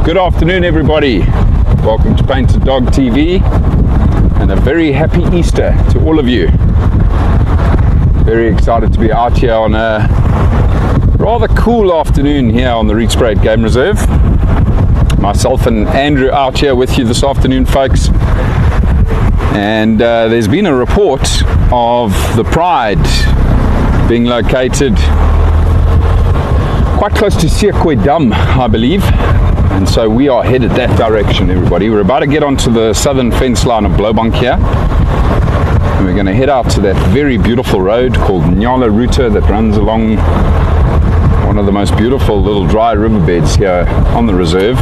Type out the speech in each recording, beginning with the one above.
Good afternoon, everybody. Welcome to Painted Dog TV, and a very happy Easter to all of you. Very excited to be out here on a rather cool afternoon here on the Rietspruit Game Reserve. Myself and Andrew out here with you this afternoon, folks. And there's been a report of the Pride being located quite close to Rietspruit Dam, I believe. And so we are headed that direction, everybody. We're about to get onto the southern fence line of Blaubank here. And we're going to head out to that very beautiful road called Lowveld that runs along one of the most beautiful little dry riverbeds here on the reserve.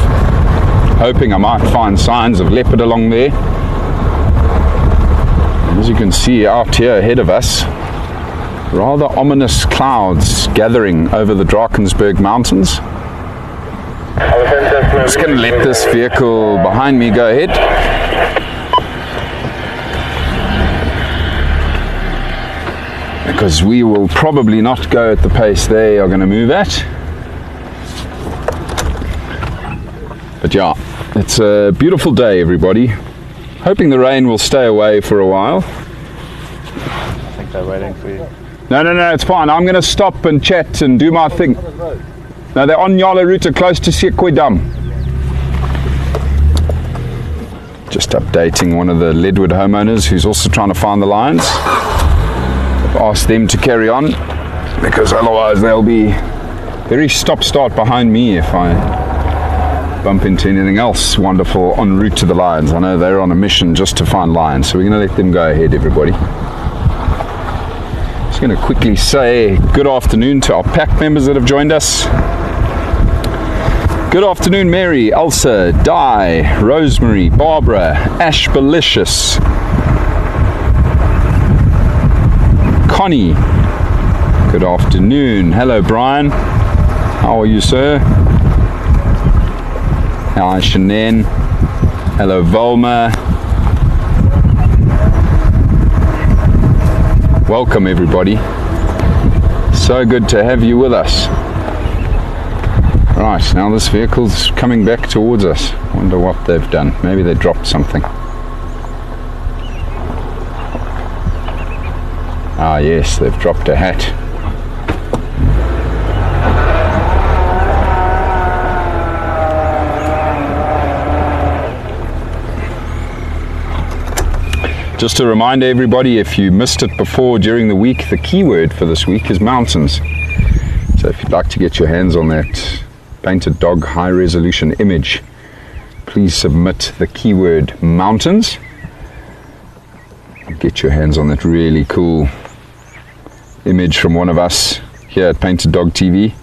Hoping I might find signs of leopard along there. As you can see out here ahead of us, rather ominous clouds gathering over the Drakensberg Mountains. I'm just going to let this vehicle behind me go ahead. Because we will probably not go at the pace they are going to move at. But yeah, it's a beautiful day, everybody. Hoping the rain will stay away for a while. I think they're waiting for you. No, it's fine. I'm going to stop and chat and do my thing. No, they're on Lowveld close to Rietspruit Dam. Just updating one of the Leadwood homeowners who's also trying to find the lions. I've asked them to carry on because otherwise they'll be very stop-start behind me if I bump into anything else wonderful en route to the lions. I know they're on a mission just to find lions, so we're going to let them go ahead, everybody. Just going to quickly say good afternoon to our pack members that have joined us. Good afternoon, Mary, Elsa, Di, Rosemary, Barbara, Ash Belicious, Connie. Good afternoon. Hello, Brian. How are you, sir? Hi, Shanann. Hello, Volma. Welcome, everybody. So good to have you with us. Right, now this vehicle's coming back towards us. Wonder what they've done. Maybe they dropped something. Ah, yes, they've dropped a hat. Just to remind everybody, if you missed it before during the week, the keyword for this week is mountains. So if you'd like to get your hands on that Painted Dog high resolution image, please submit the keyword mountains. Get your hands on that really cool image from one of us here at Painted Dog TV.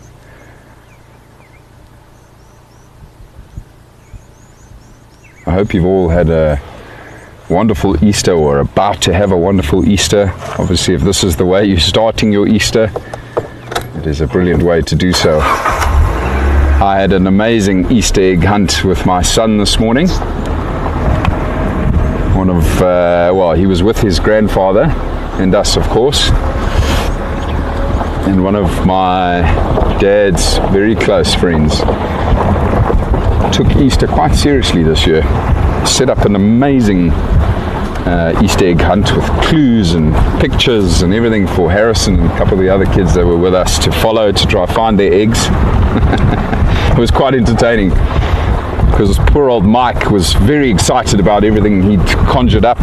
I hope you've all had a wonderful Easter, or about to have a wonderful Easter. Obviously, if this is the way you're starting your Easter, it is a brilliant way to do so. I had an amazing Easter egg hunt with my son this morning. He was with his grandfather and us, of course. And one of my dad's very close friends took Easter quite seriously this year. Set up an amazing Easter egg hunt with clues and pictures and everything for Harrison and a couple of the other kids that were with us to follow to try to find their eggs. It was quite entertaining because poor old Mike was very excited about everything he'd conjured up.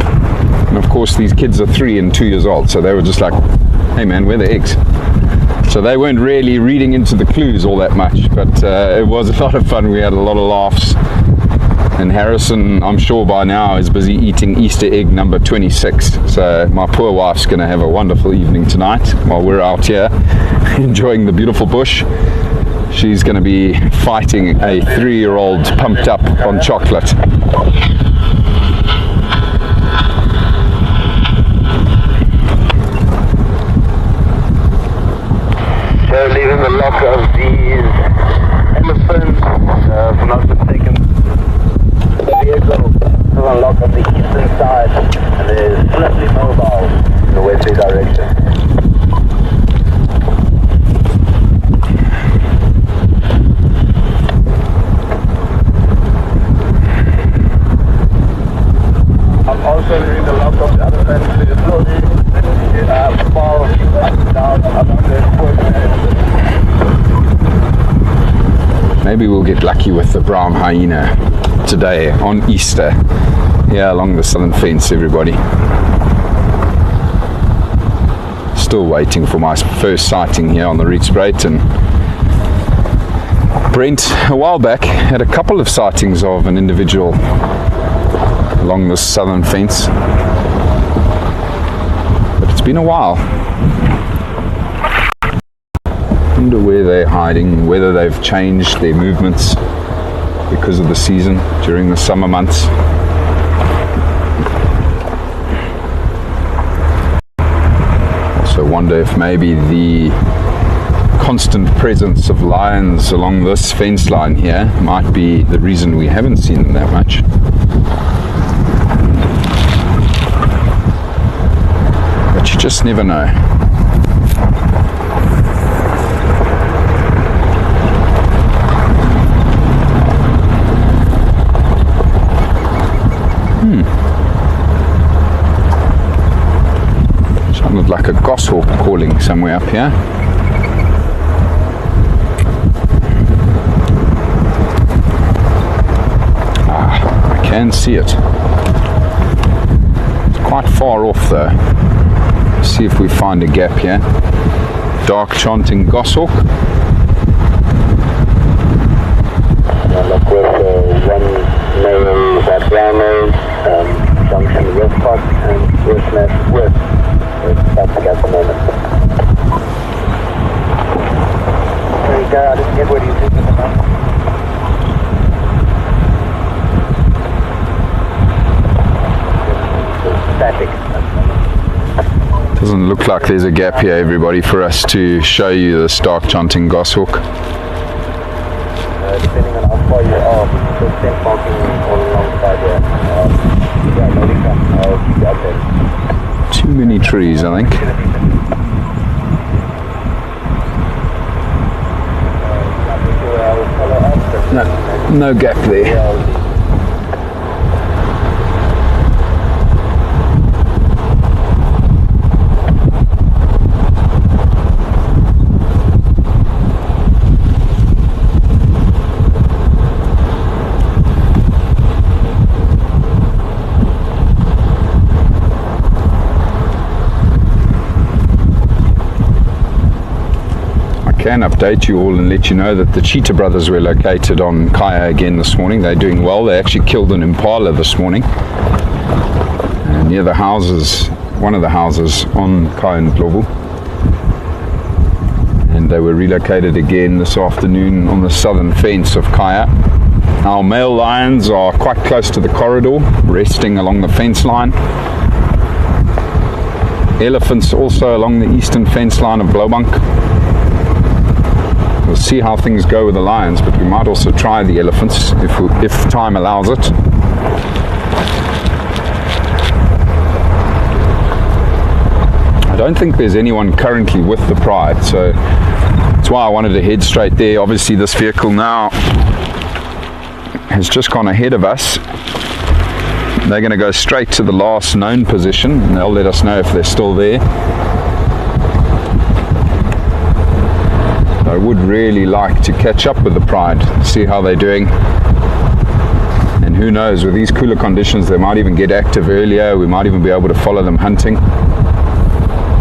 And of course these kids are 3 and 2 years old, so they were just like, hey man, where are the eggs? So they weren't really reading into the clues all that much, but it was a lot of fun. We had a lot of laughs. And Harrison, I'm sure by now, is busy eating Easter egg number 26. So my poor wife's going to have a wonderful evening tonight while we're out here enjoying the beautiful bush. She's going to be fighting a 3-year-old pumped up on chocolate. So leaving the lock of these elephants, if I'm not mistaken. The vehicle is on lock on the eastern side, and it is slightly mobile in the westerly direction. maybe we'll get lucky with the brown hyena today on Easter. Yeah, along the southern fence, everybody. Still waiting for my first sighting here on the Rietspruit, and Brent a while back had a couple of sightings of an individual along the southern fence, but it's been a while. I wonder where they're hiding, whether they've changed their movements because of the season during the summer months. Also wonder if maybe the constant presence of lions along this fence line here might be the reason we haven't seen them that much. But you just never know. Sounded like a goshawk calling somewhere up here. I can see it. It's quite far off though. Let's see if we find a gap here. Dark chanting goshawk. Look with one narrow background node, junction Rietspruit and West. That's at the moment. There you go, I didn't get what you did with the map. Static. Doesn't look like there's a gap here, everybody, for us to show you the stark chanting goshawk. Depending on how far you are, there's 10 parking all alongside here. Yeah, maybe I'll keep you updated. Too many trees, I think. No gap there. I can update you all and let you know that the Cheetah brothers were located on Kaya again this morning. They're doing well. They actually killed an impala this morning near the houses, one of the houses on Kaya and Lowveld, and they were relocated again this afternoon on the southern fence of Kaya. Our male lions are quite close to the corridor, resting along the fence line. Elephants also along the eastern fence line of Blowbunk. We'll see how things go with the lions, but we might also try the elephants if time allows it. I don't think there's anyone currently with the pride, so that's why I wanted to head straight there. Obviously this vehicle now has just gone ahead of us. They're going to go straight to the last known position and they'll let us know if they're still there. I would really like to catch up with the pride, see how they're doing, and who knows, with these cooler conditions they might even get active earlier. We might even be able to follow them hunting,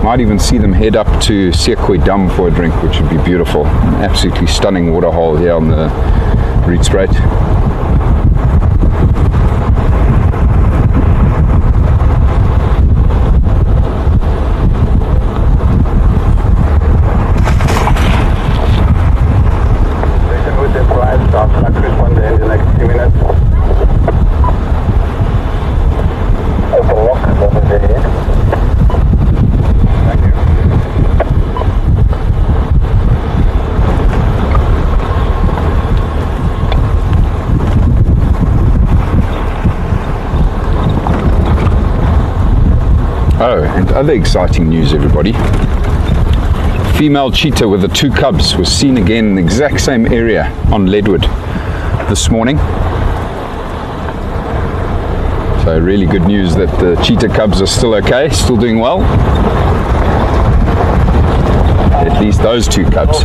might even see them head up to Sekwe Dam for a drink, which would be beautiful. An absolutely stunning waterhole here on the Rietspruit. Oh, and other exciting news, everybody. Female cheetah with the 2 cubs was seen again in the exact same area on Leadwood this morning. So really good news that the cheetah cubs are still okay, still doing well. At least those 2 cubs.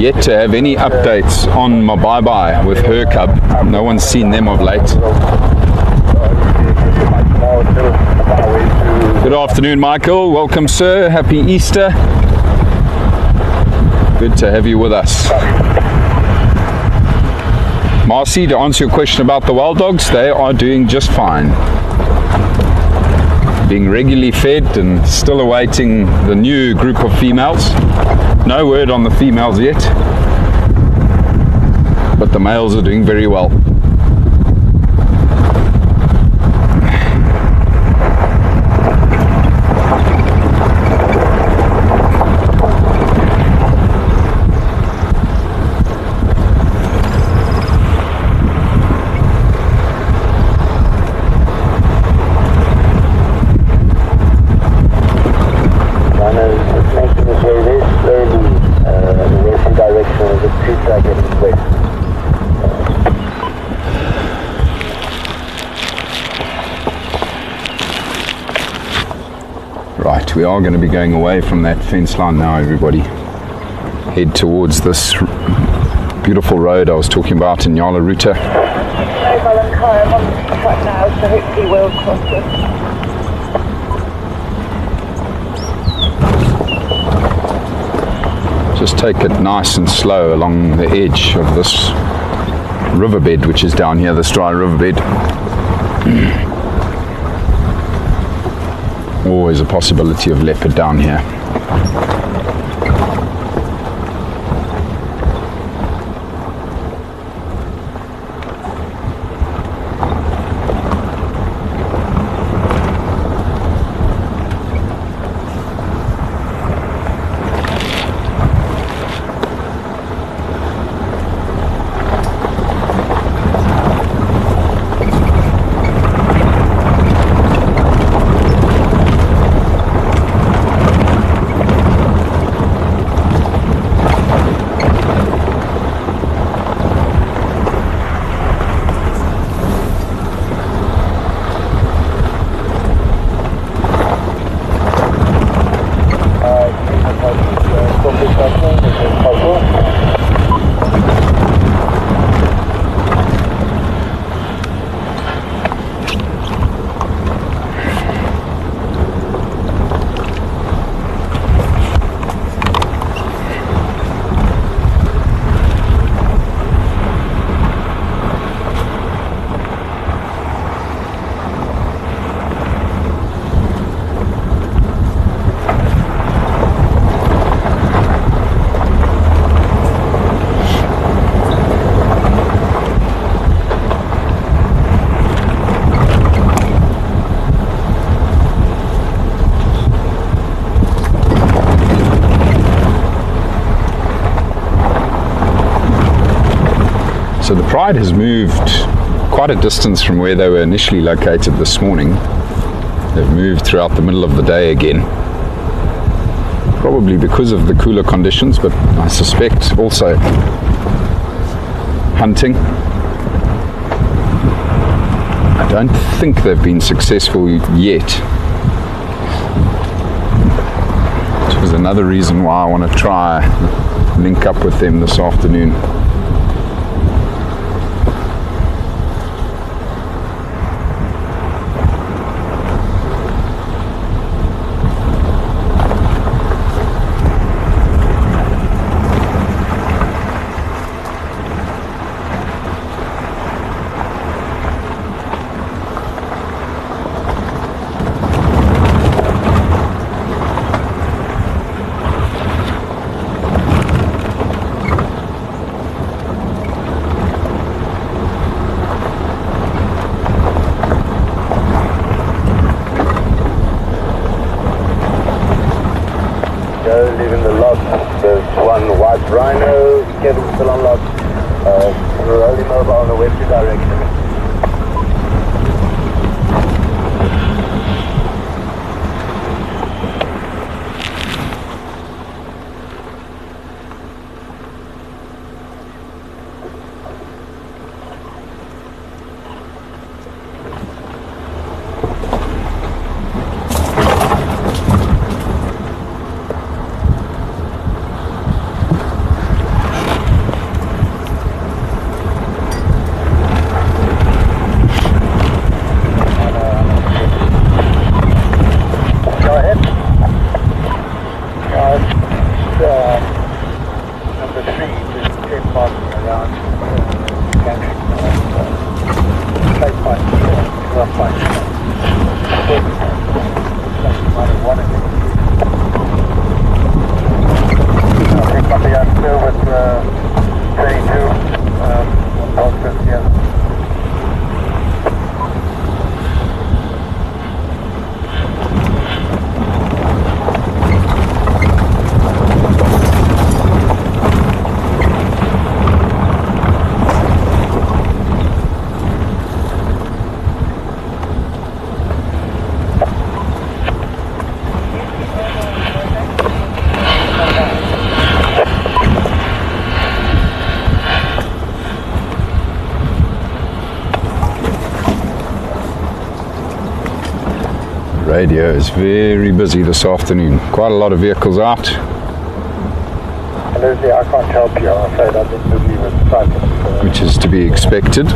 Yet to have any updates on my bye-bye with her cub. No one's seen them of late. Good afternoon, Michael. Welcome, sir. Happy Easter. Good to have you with us. Marcy, to answer your question about the wild dogs, they are doing just fine. Being regularly fed and still awaiting the new group of females. No word on the females yet, but the males are doing very well. Right, we are going to be going away from that fence line now, everybody. Head towards this beautiful road I was talking about in Yala Ruta. I'm on the track now, so hopefully we'll cross it. Just take it nice and slow along the edge of this riverbed, which is down here, this dry riverbed. Always a possibility of leopard down here. So the Pride has moved quite a distance from where they were initially located this morning. They've moved throughout the middle of the day again. Probably because of the cooler conditions, but I suspect also hunting. I don't think they've been successful yet. Which was another reason why I want to try link up with them this afternoon. Leaving the lot, there's one white rhino, cabin still unlocked, rolling over on the west direction. Radio is very busy this afternoon. Quite a lot of vehicles out. Leslie, I can't help you. I'm afraid I've been busy with cycling. Which is to be expected.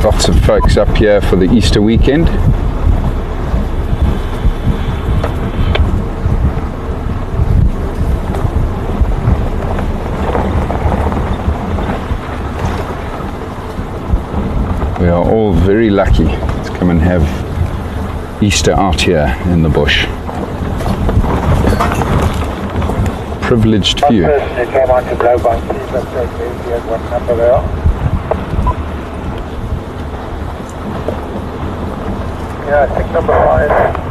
Lots of folks up here for the Easter weekend. We are all very lucky to come and have Easter out here in the bush. Privileged few. One person who came on to blow by, please update Leslie at what number they are. Yeah, I think number 5.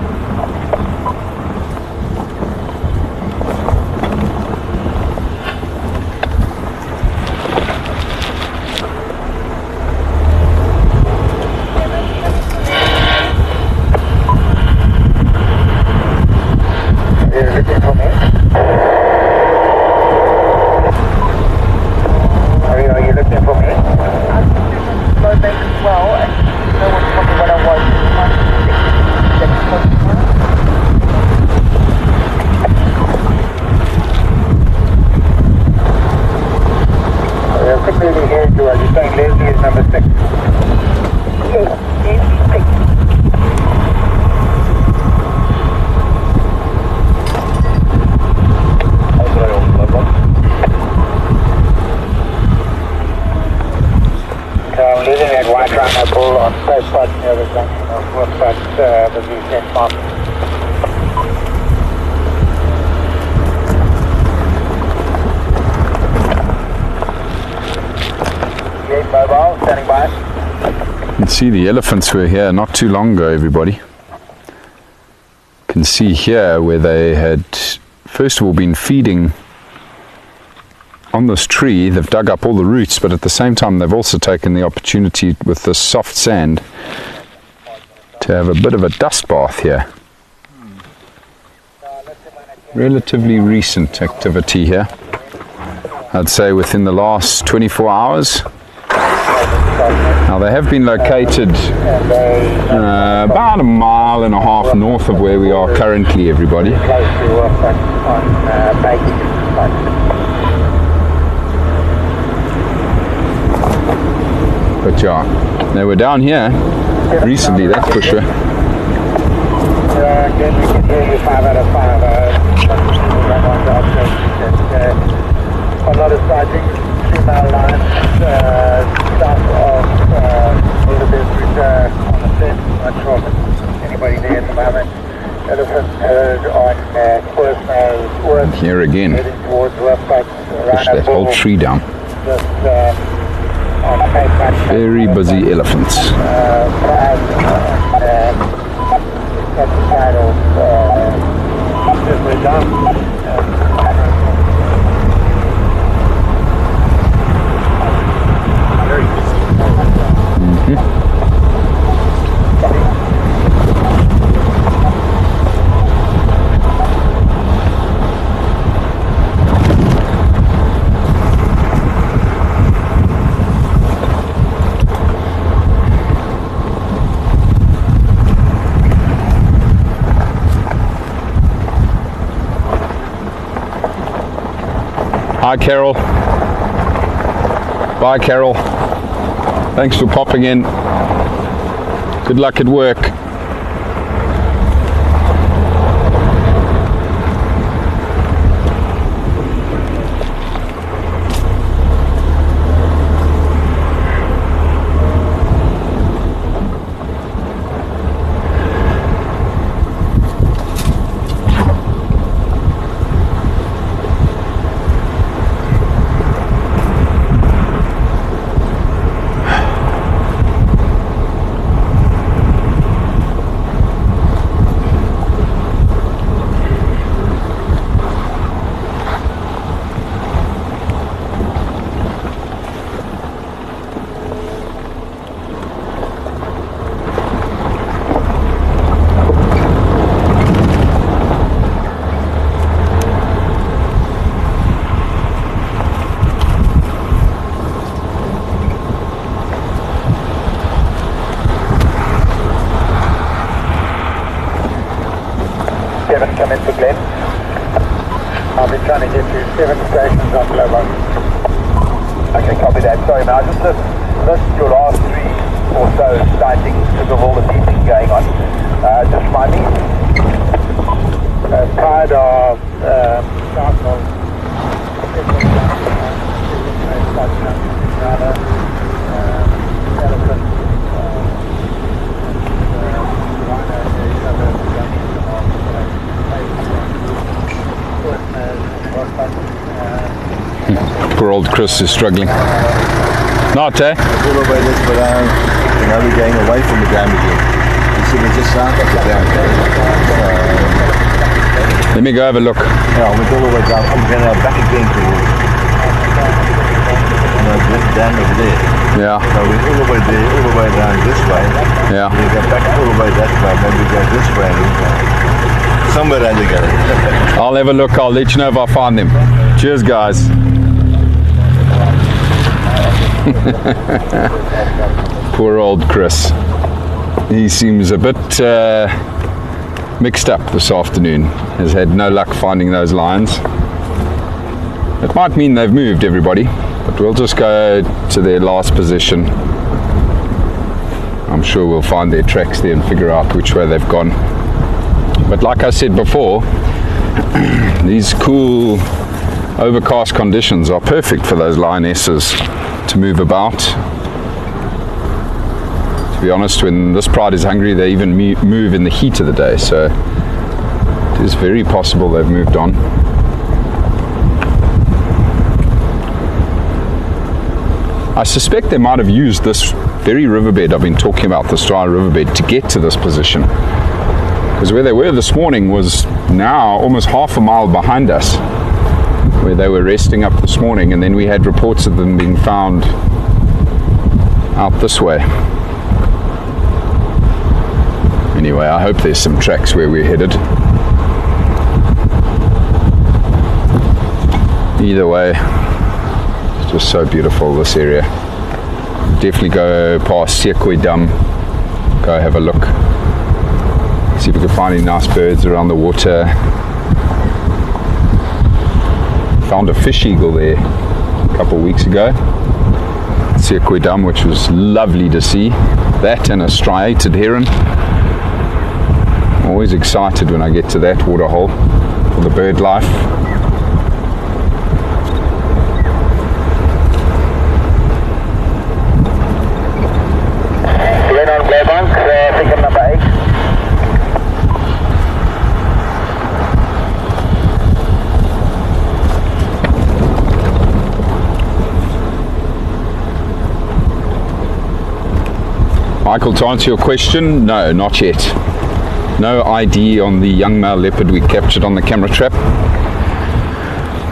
Poole on fireside near the junction of the weekend farm. Gate mobile, standing by. You can see the elephants were here not too long ago, everybody. You can see here where they had first of all been feeding on this tree. They've dug up all the roots, but at the same time they've also taken the opportunity with this soft sand to have a bit of a dust bath here. Relatively recent activity here. I'd say within the last 24 hours. Now they have been located about a mile and a half north of where we are currently, everybody. But yeah, they were down here recently, that's for sure. Again, we can hear you 5 out of 5. A lot of sightings, 3 mile lines, south of Rietspruit on the fence. Not sure if there's anybody there at the moment. Elephant herd on Quirk here again. Heading towards Rietspruit. Push that whole tree down. Very busy elephants. Hi Carol. Bye Carol. Thanks for popping in. Good luck at work. I've been trying to get to 7 stations on Lowveld. Okay, copy that. Sorry, man. I just missed your last 3 or so sightings because of all the beeping going on. Just remind me. Tide of south of elephant. Poor old Chris is struggling. Not, eh? All the way this way down, and now we're going away from the dam again. You see, we're just south of the dam. Let me go have a look. Yeah, we're all the way down. I'm going back again towards this dam over there. Yeah, So we're all the way there, all the way down this way. yeah. We go back all the way that way, then we go this way. And somewhere down together. I'll have a look. I'll let you know if I find them. Cheers, guys. Poor old Chris. He seems a bit mixed up this afternoon. Has had no luck finding those lions. It might mean they've moved, everybody, but we'll just go to their last position. I'm sure we'll find their tracks there and figure out which way they've gone. But like I said before, these cool overcast conditions are perfect for those lionesses to move about. To be honest, when this pride is hungry, they even move in the heat of the day, so it is very possible they've moved on. I suspect they might have used this very riverbed I've been talking about, this dry riverbed, to get to this position, because where they were this morning was now almost half a mile behind us, where they were resting up this morning, and then we had reports of them being found out this way. Anyway, I hope there's some tracks where we're headed. Either way, it's just so beautiful, this area. Definitely go past Siekwe Dam, go have a look, see if we can find any nice birds around the water. Found a fish eagle there a couple of weeks ago, Siekwe Dam, which was lovely to see. That and a striated heron. I'm always excited when I get to that waterhole for the bird life. Red on Glaybank, ticket number 8. Michael, to answer your question, no, not yet. No ID on the young male leopard we captured on the camera trap.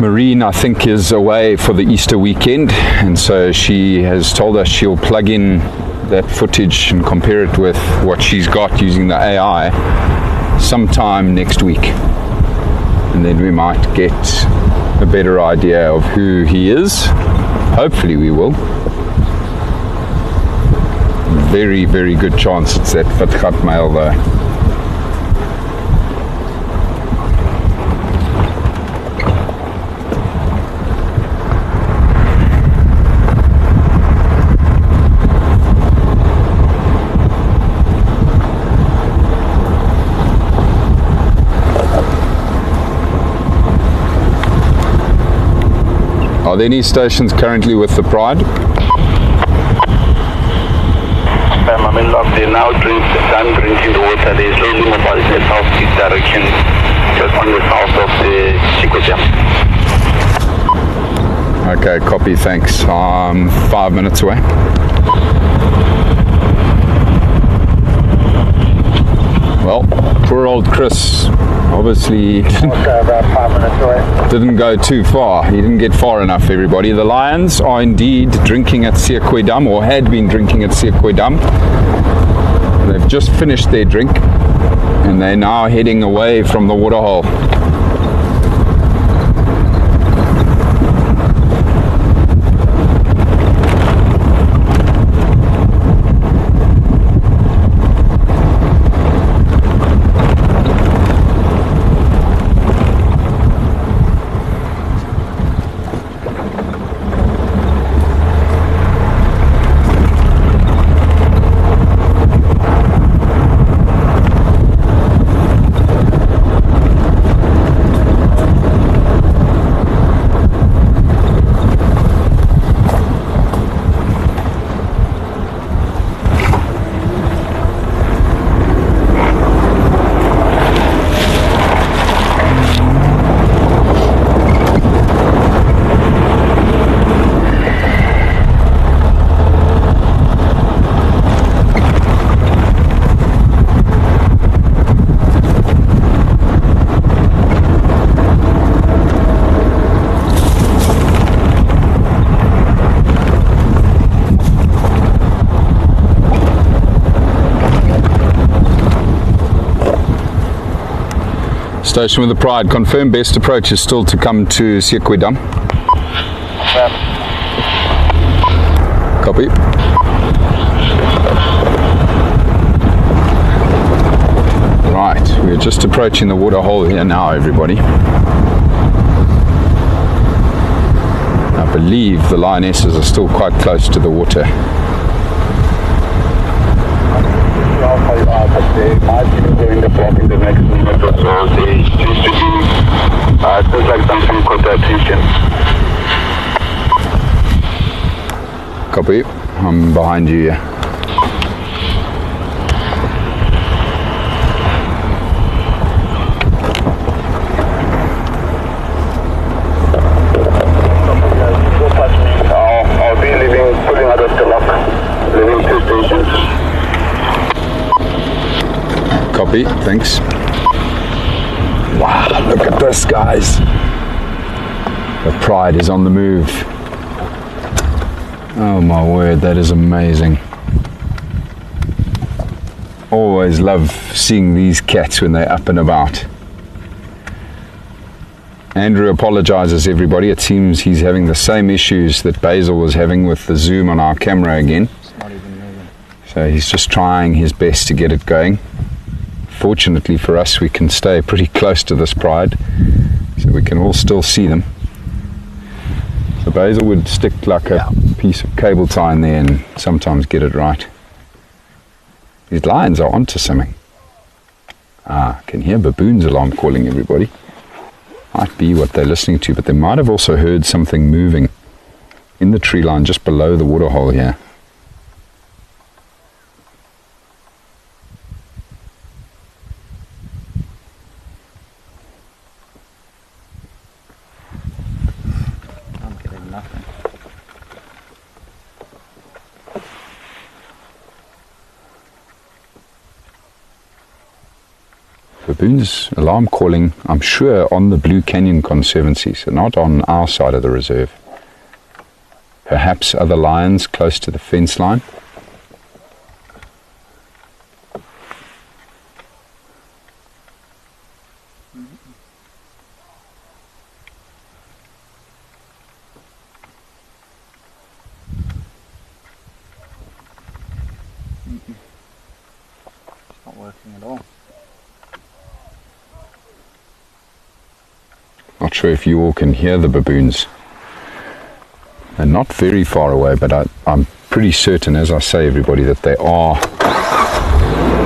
Marine, I think, is away for the Easter weekend, and so she has told us she'll plug in that footage and compare it with what she's got using the AI sometime next week, and then we might get a better idea of who he is. Hopefully we will. Very, very good chance it's that Fatgat male though. Are there any stations currently with the Pride? I'm in lock there now, done drinking the water. There is slowly mobile in the southeast direction, just on the south of the Siekwe Dam. Okay, copy, thanks. I'm 5 minutes away. Well, poor old Chris obviously Also about 5 minutes away. didn't go too far. He didn't get far enough, everybody. The lions are indeed drinking at Siekwe Dam, or had been drinking at Siekwe Dam. They've just finished their drink and they're now heading away from the waterhole. Station with the Pride. Confirm best approach is still to come to Sekwe Dam. Copy. Right, we're just approaching the water hole here now, everybody. I believe the lionesses are still quite close to the water. Copy. I'm behind you here. I'll be leaving, pulling out of the lock, leaving 2 stations. Copy, thanks. Wow, look at this, guys. The Pride is on the move. Oh my word, that is amazing. Always love seeing these cats when they're up and about. Andrew apologizes, everybody. It seems he's having the same issues that Basil was having with the zoom on our camera again. It's not even moving. So he's just trying his best to get it going. Fortunately for us, we can stay pretty close to this Pride, so we can all still see them. So Basil would stick like a piece of cable tie in there and sometimes get it right. These lions are onto something. I can hear baboons alarm calling, everybody. Might be what they're listening to, but they might have also heard something moving in the tree line just below the waterhole here. I'm getting nothing. Baboons alarm calling, I'm sure, on the Blue Canyon Conservancy, so not on our side of the reserve. Perhaps other lions close to the fence line. It's not working at all. Not sure if you all can hear the baboons. They're not very far away, but I'm pretty certain, as I say, everybody, that they are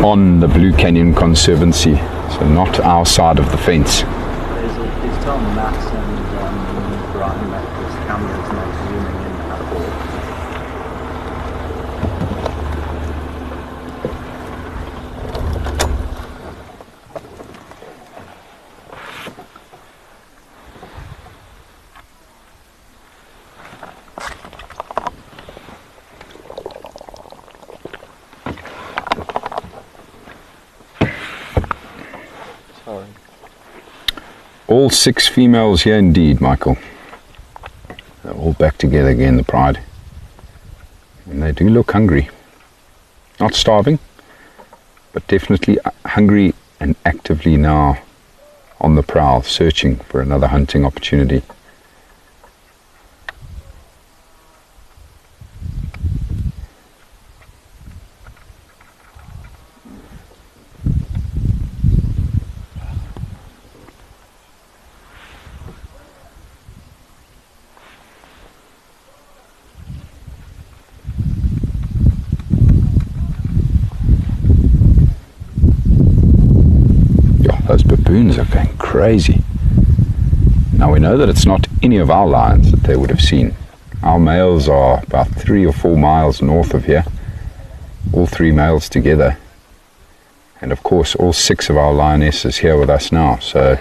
on the Blue Canyon Conservancy, so not our side of the fence. Please tell Max and Brian that this camera is not zooming in at all. Sorry. All 6 females here indeed, Michael. They're all back together again, the Pride. And they do look hungry. Not starving, but definitely hungry and actively now on the prowl, searching for another hunting opportunity. Those baboons are going crazy. Now we know that it's not any of our lions that they would have seen. Our males are about 3 or 4 miles north of here. All 3 males together. And of course all 6 of our lionesses here with us now. So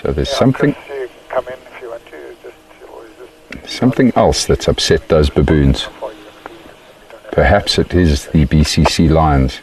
there's something else that's upset those baboons. Perhaps it is the BCC lions.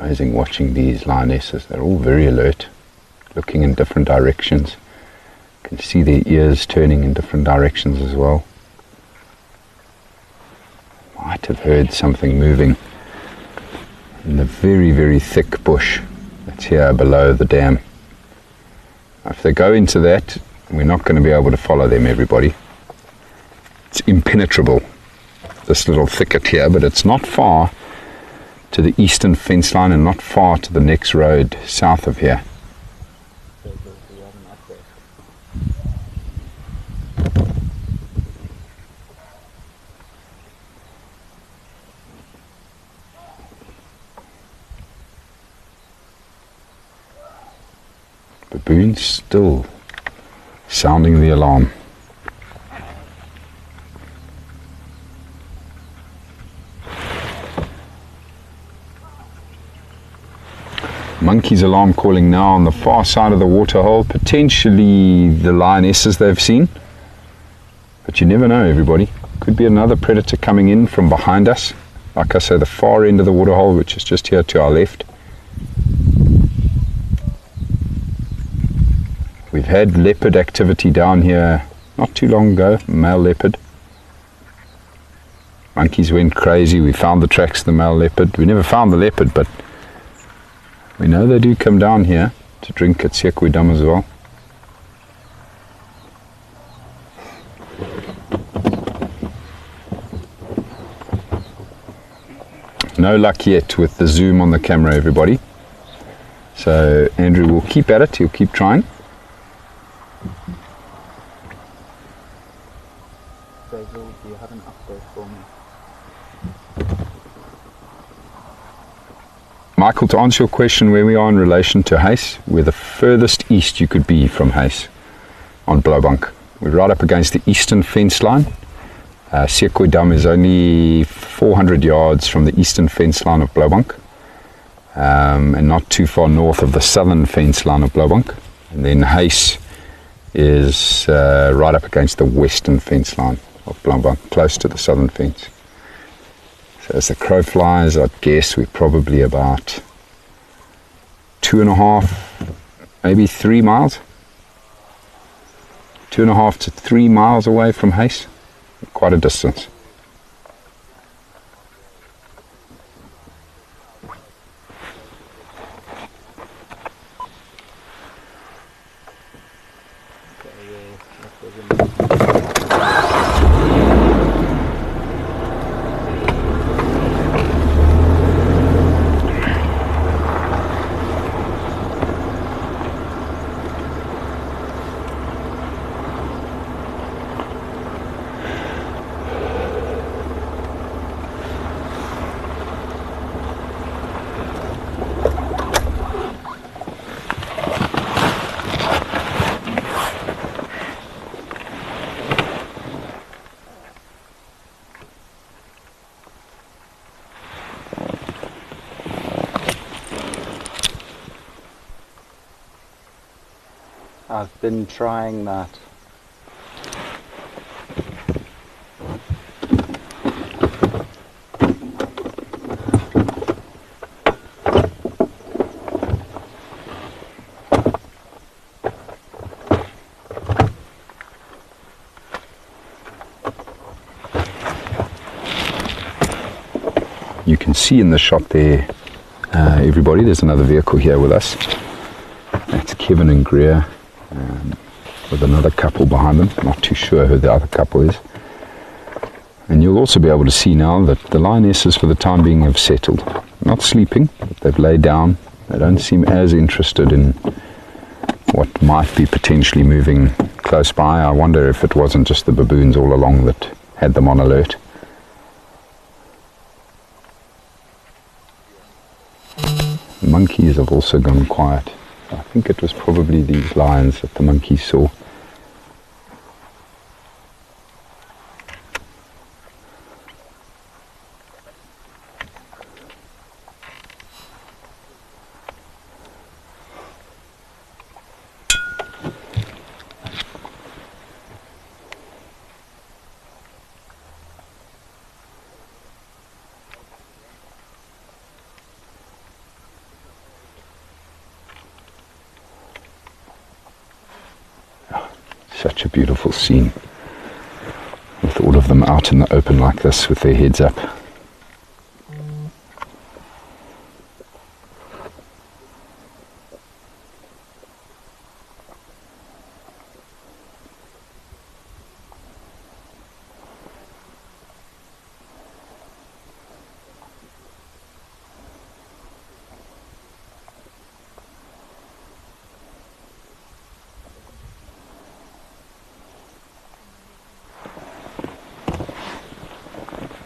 Amazing watching these lionesses. They're all very alert, looking in different directions. You can see their ears turning in different directions as well. Might have heard something moving in the very, very thick bush that's here below the dam. If they go into that, we're not going to be able to follow them, everybody. It's impenetrable, this little thicket here, but it's not far to the eastern fence line and not far to the next road south of here. Baboons still sounding the alarm. Monkey's alarm calling now on the far side of the waterhole, potentially the lionesses they've seen, but you never know, everybody. Could be another predator coming in from behind us, like I say, the far end of the waterhole, which is just here to our left. We've had leopard activity down here not too long ago, male leopard. Monkeys went crazy. We found the tracks of the male leopard. We never found the leopard, but we know they do come down here to drink at Rietspruit as well. No luck yet with the zoom on the camera, everybody. So Andrew will keep at it. He'll keep trying. Basil, do you have an update for me? Michael, to answer your question where we are in relation to Huis, we're the furthest east you could be from Huis on Blauwbank. We're right up against the eastern fence line. Rietspruit is only 400 yards from the eastern fence line of Blauwbank, and not too far north of the southern fence line of Blauwbank. And then Huis is right up against the western fence line of Blauwbank, close to the southern fence. So as the crow flies, I'd guess we're probably about 2.5, maybe 3 miles. 2.5 to 3 miles away from Huis. Quite a distance. I've been trying that. You can see in the shot there, everybody, there's another vehicle here with us. That's Kevin and Greer, with another couple behind them. Not too sure who the other couple is. And you'll also be able to see now that the lionesses for the time being have settled. Not sleeping, but they've laid down. They don't seem as interested in what might be potentially moving close by. I wonder if it wasn't just the baboons all along that had them on alert. The monkeys have also gone quiet. I think it was probably these lions that the monkeys saw. Such a beautiful scene, with all of them out in the open like this with their heads up.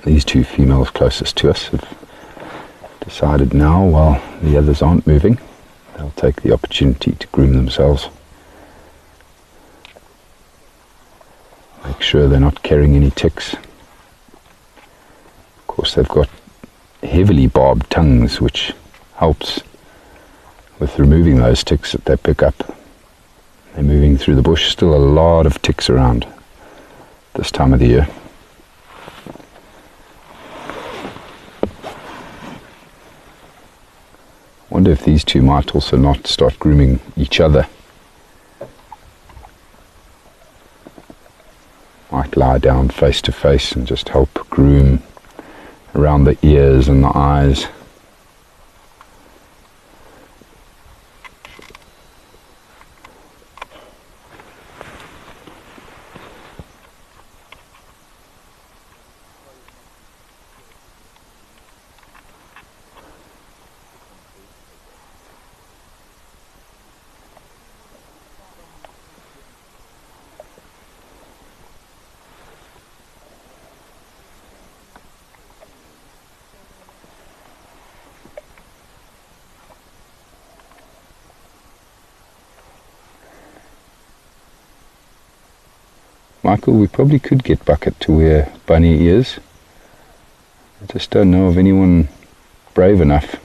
These two females closest to us have decided now, while the others aren't moving, they'll take the opportunity to groom themselves. Make sure they're not carrying any ticks. Of course, they've got heavily barbed tongues, which helps with removing those ticks that they pick up. They're moving through the bush, still a lot of ticks around this time of the year. I wonder if these two might also not start grooming each other. Might lie down face to face and just help groom around the ears and the eyes. Michael, we probably could get Bucket to wear bunny ears. I just don't know of anyone brave enough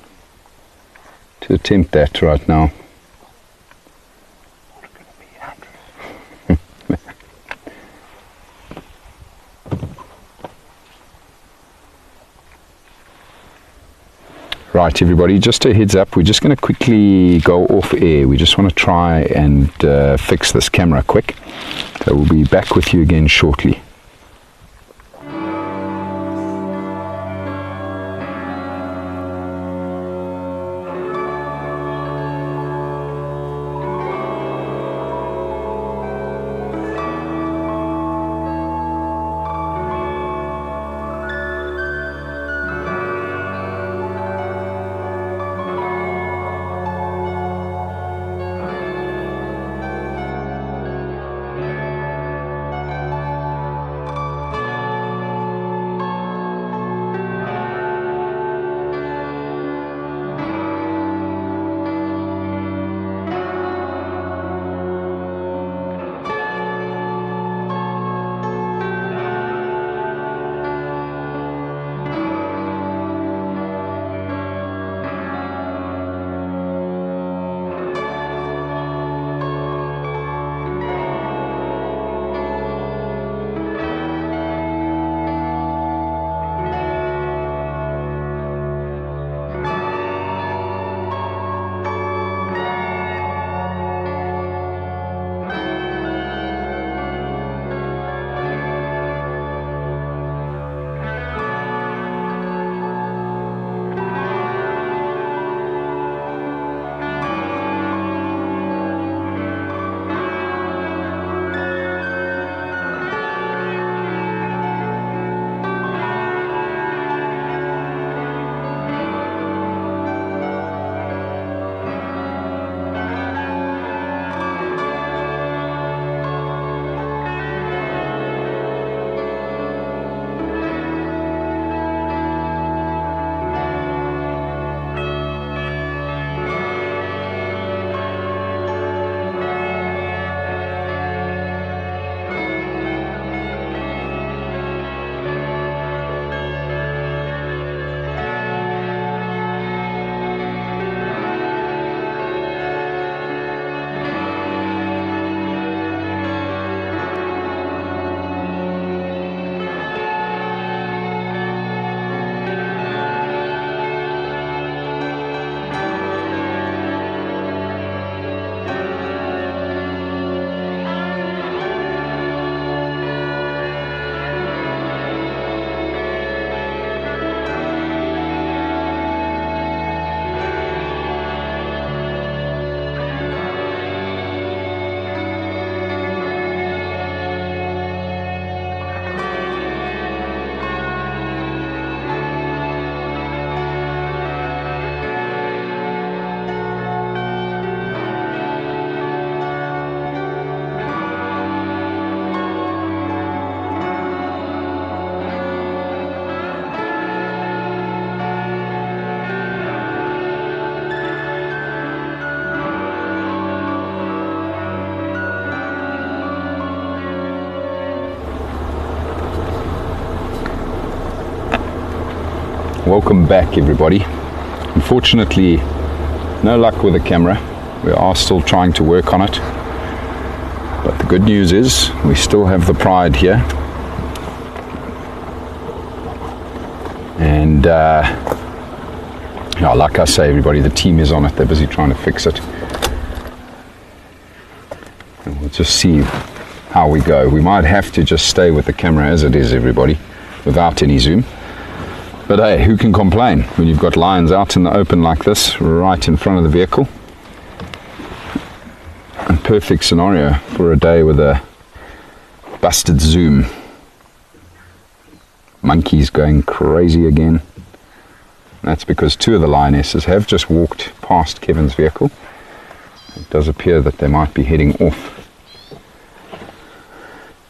to attempt that right now. Right, everybody, just a heads up, we're just going to quickly go off air. We just want to try and fix this camera quick. So we'll be back with you again shortly. welcome back everybody. Unfortunately, no luck with the camera. We are still trying to work on it. But the good news is we still have the Pride here. And yeah, like I say everybody, the team is on it. They're busy trying to fix it. And we'll just see how we go. We might have to just stay with the camera as it is everybody, without any zoom. But hey, who can complain when you've got lions out in the open like this, right in front of the vehicle? A perfect scenario for a day with a busted zoom. Monkeys going crazy again. That's because two of the lionesses have just walked past Kevin's vehicle. It does appear that they might be heading off.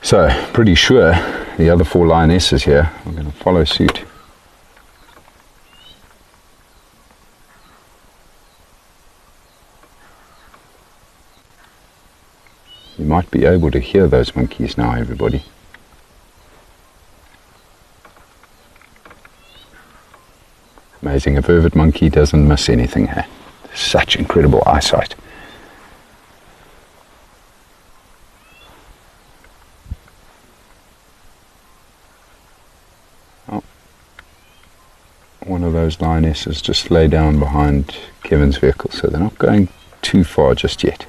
So, pretty sure the other four lionesses here are going to follow suit. You might be able to hear those monkeys now, everybody. Amazing, a vervet monkey doesn't miss anything here. Such incredible eyesight. Oh. One of those lionesses just lay down behind Kevin's vehicle, so they're not going too far just yet.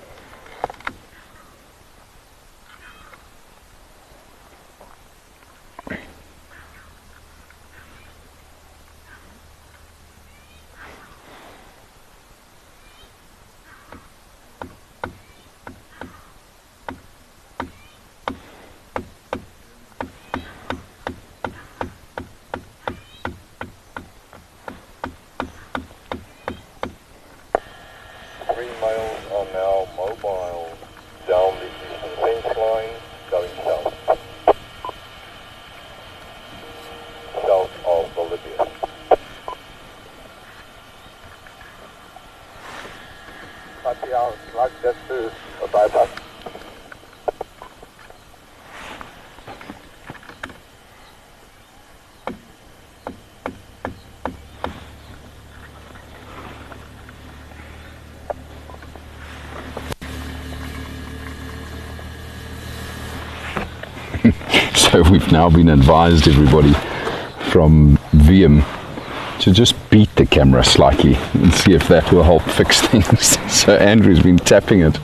So we've now been advised, everybody, from VM to just beat the camera slightly and see if that will help fix things. So Andrew's been tapping it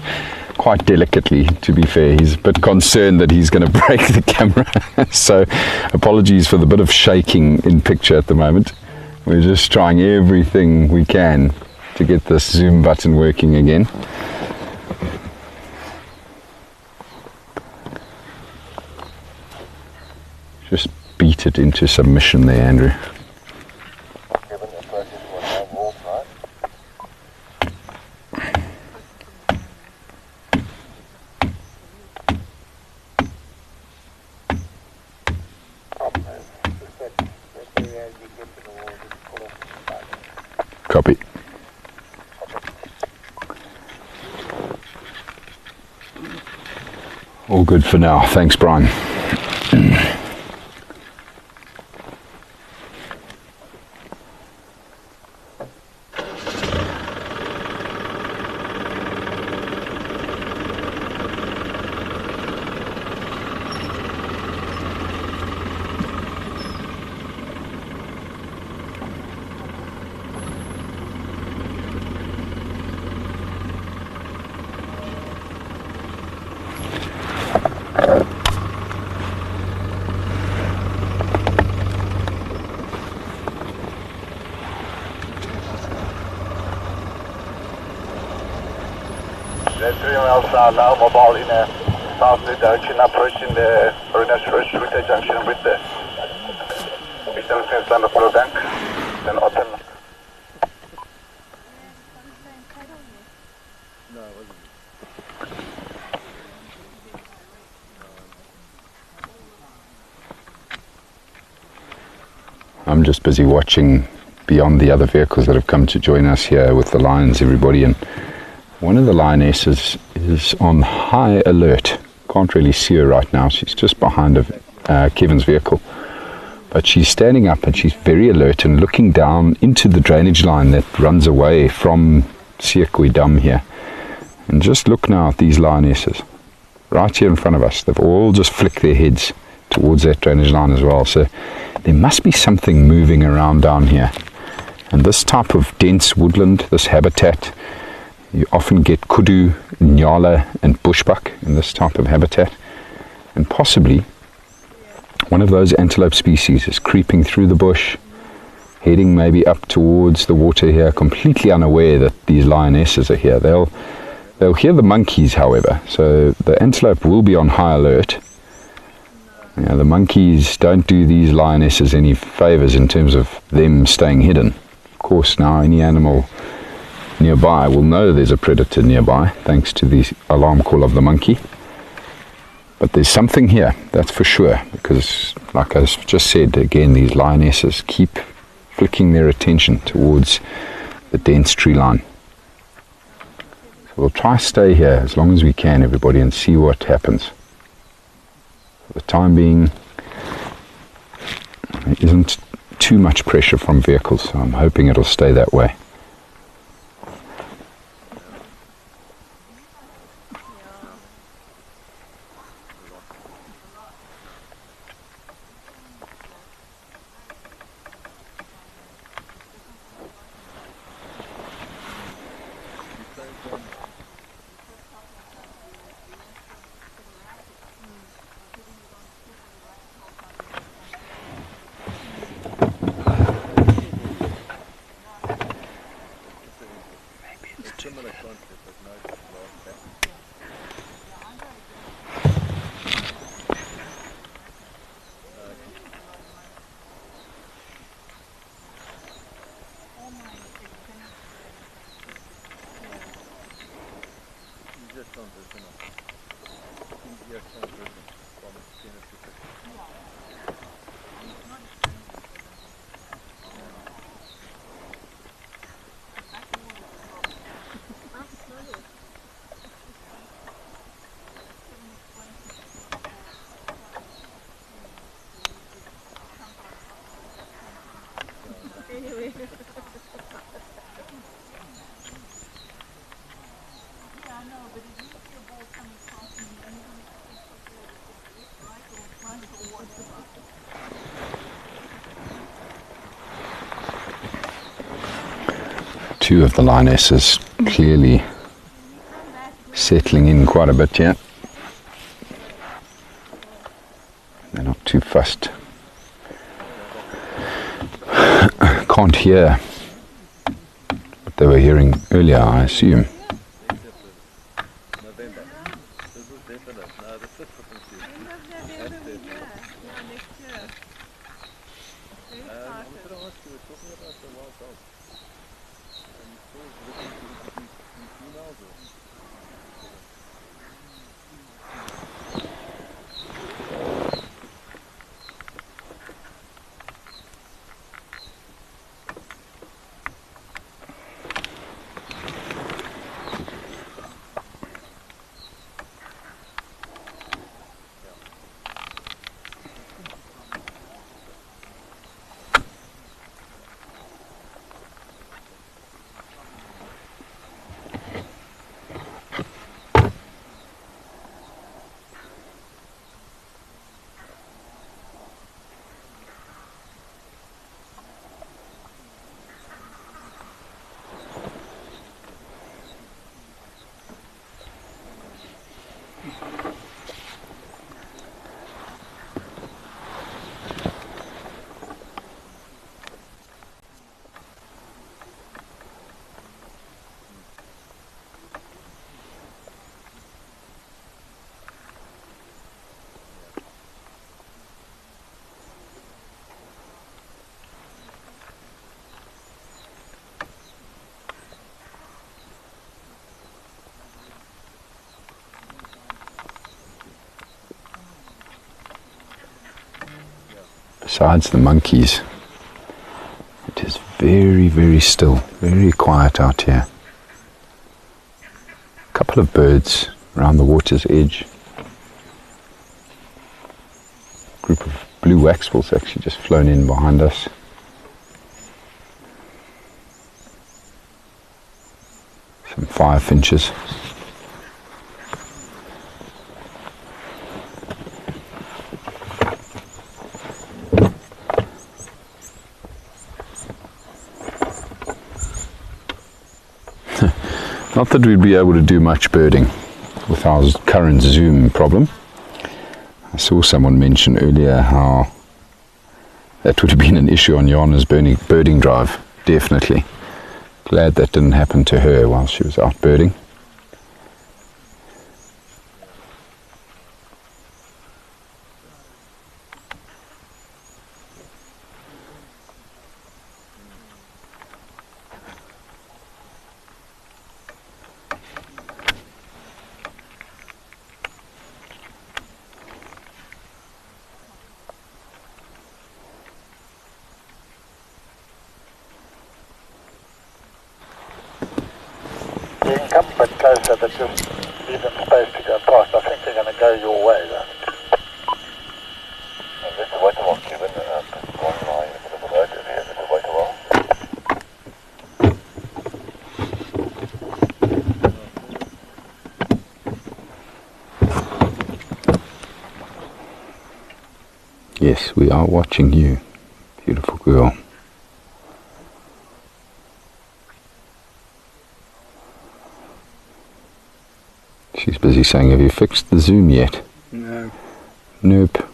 quite delicately, to be fair. He's a bit concerned that he's going to break the camera. So apologies for the bit of shaking in picture at the moment. We're just trying everything we can to get this zoom button working again. Just beat it into submission there, Andrew. Copy. All good for now. Thanks, Brian. Now mobile in a southward direction, approaching the Rietspruit junction with the eastern fence line of flow bank, then open. I'm just busy watching beyond the other vehicles that have come to join us here with the lions, everybody, and one of the lionesses is on high alert. Can't really see her right now. She's just behind Kevin's vehicle. But she's standing up and she's very alert and looking down into the drainage line that runs away from Siekwe Dam here. And just look now at these lionesses right here in front of us. They've all just flicked their heads towards that drainage line as well. So there must be something moving around down here. And this type of dense woodland, this habitat, you often get kudu, nyala and bushbuck in this type of habitat. And possibly one of those antelope species is creeping through the bush, heading maybe up towards the water here, completely unaware that these lionesses are here. They'll hear the monkeys, however, so the antelope will be on high alert. You know, the monkeys don't do these lionesses any favors in terms of them staying hidden. Of course, now any animal nearby will know there's a predator nearby, thanks to the alarm call of the monkey. But there's something here, that's for sure, because like I just said, again, these lionesses keep flicking their attention towards the dense tree line. So we'll try stay here as long as we can, everybody, and see what happens. For the time being, there isn't too much pressure from vehicles, so I'm hoping it'll stay that way. Two of the lionesses clearly settling in quite a bit here. They're not too fussed. Can't hear what they were hearing earlier, I assume. Besides the monkeys, it is very, very still, very quiet out here. A couple of birds around the water's edge. Group of blue waxbill's actually just flown in behind us. Some firefinches. Not that we'd be able to do much birding with our current zoom problem. I saw someone mention earlier how that would have been an issue on Jana's birding drive. Definitely. Glad that didn't happen to her while she was out birding. You can come a bit closer, but just leave them space to go past. I think they're going to go your way, though. This is white wall, Cuban. One line, a bit of a road over here, this is white wall. Yes, we are watching you, beautiful girl. She's busy saying, have you fixed the zoom yet? No. Nope.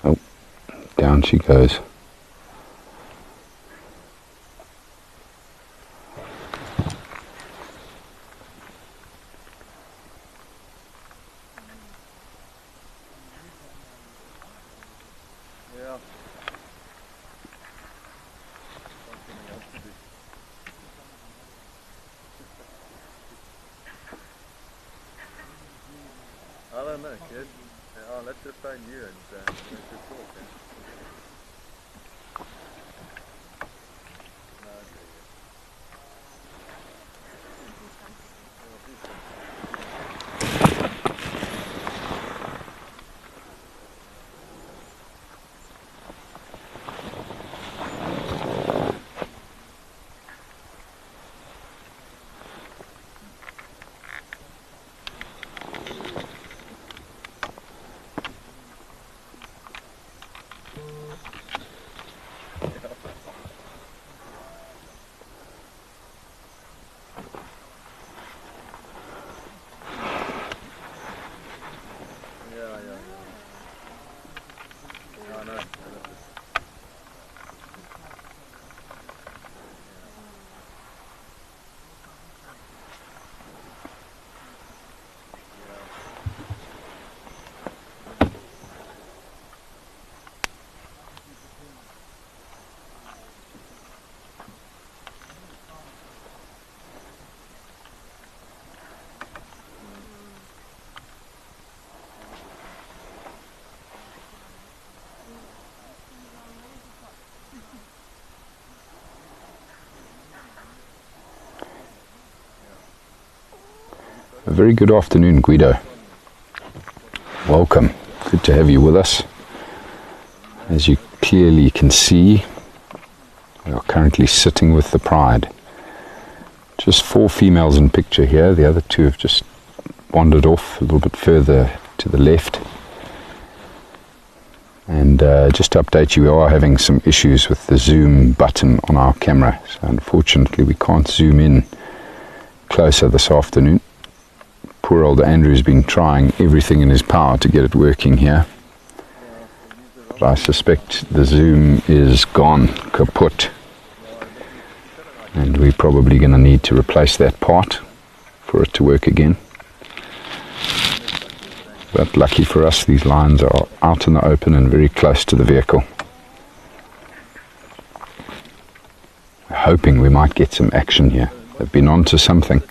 Oh, down she goes. Yeah. I don't know, kid. Let's just phone you and let's just talk. A very good afternoon, Guido. Welcome. Good to have you with us. As you clearly can see, we are currently sitting with the Pride. Just 4 females in picture here. The other 2 have just wandered off a little bit further to the left. And just to update you, we are having some issues with the zoom button on our camera. So unfortunately we can't zoom in closer this afternoon. Poor old Andrew's been trying everything in his power to get it working here. But I suspect the zoom is gone, kaput. And we're probably going to need to replace that part for it to work again. But lucky for us, these lines are out in the open and very close to the vehicle. We're hoping we might get some action here. They've been on to something.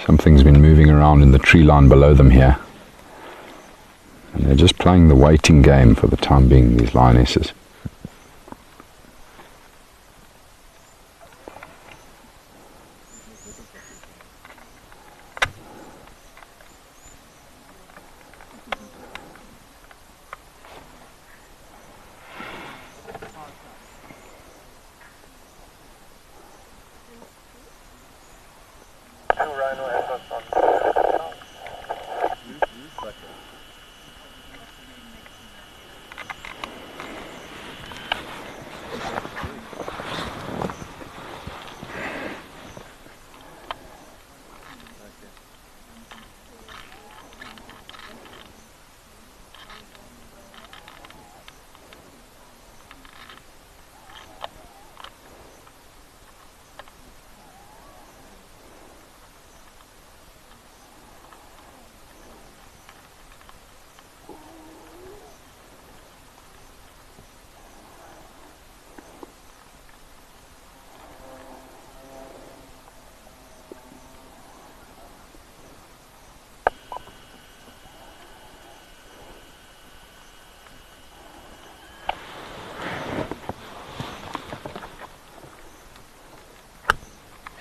Something's been moving around in the tree line below them here. And they're just playing the waiting game for the time being, these lionesses.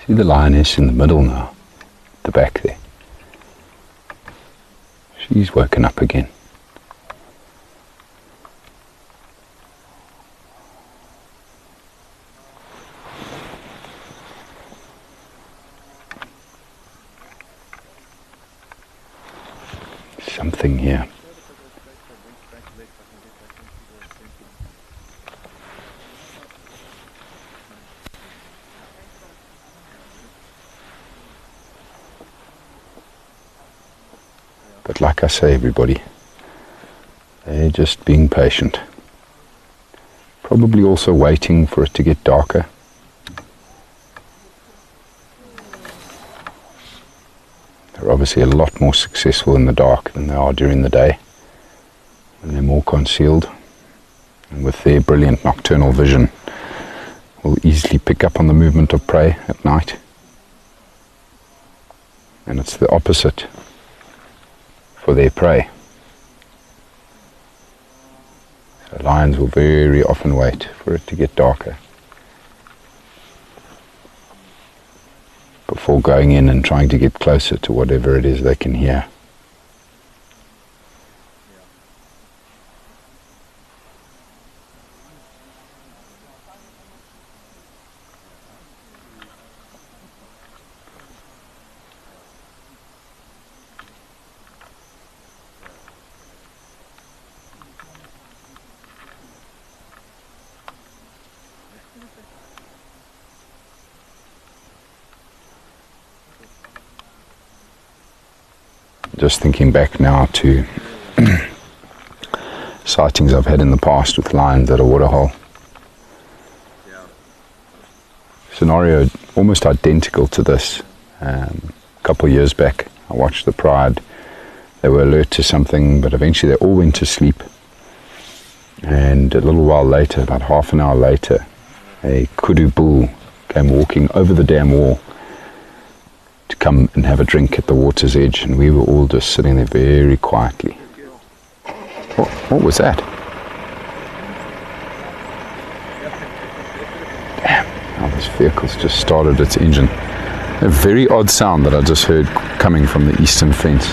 See the lioness in the middle now, at the back there. She's woken up again. Something here. But like I say, everybody, they're just being patient. Probably also waiting for it to get darker. They're obviously a lot more successful in the dark than they are during the day, when they're more concealed. And with their brilliant nocturnal vision, will easily pick up on the movement of prey at night. And it's the opposite for their prey. So lions will very often wait for it to get darker before going in and trying to get closer to whatever it is they can hear. Just thinking back now to sightings I've had in the past with lions at a waterhole. Scenario almost identical to this. A couple of years back, I watched the pride. They were alert to something, but eventually they all went to sleep. And a little while later, about half an hour later, a kudu bull came walking over the dam wall to come and have a drink at the water's edge, and we were all just sitting there very quietly. What was that? Damn, now this vehicle's just started its engine. A very odd sound that I just heard coming from the eastern fence.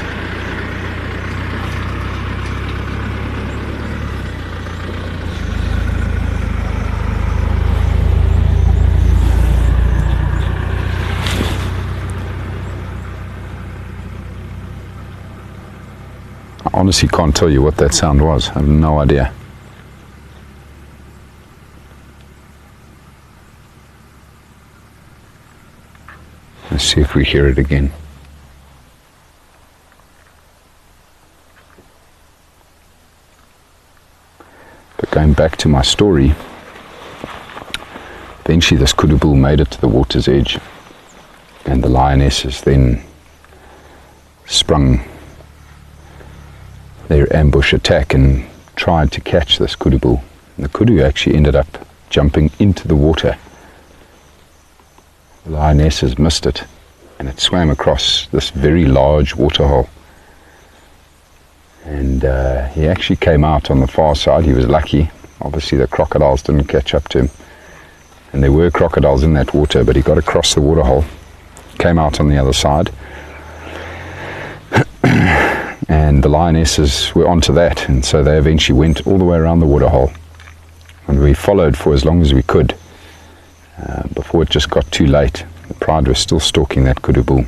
I honestly can't tell you what that sound was. I have no idea. Let's see if we hear it again. But going back to my story, eventually this kudu bull made it to the water's edge, and the lionesses then sprung their ambush attack and tried to catch this kudu bull. And the kudu actually ended up jumping into the water. The lionesses missed it, and it swam across this very large waterhole. And he actually came out on the far side. He was lucky. Obviously the crocodiles didn't catch up to him. And there were crocodiles in that water, but he got across the waterhole, came out on the other side. And the lionesses were onto that, and so they eventually went all the way around the waterhole. And we followed for as long as we could before it just got too late. The pride was still stalking that kudu bull.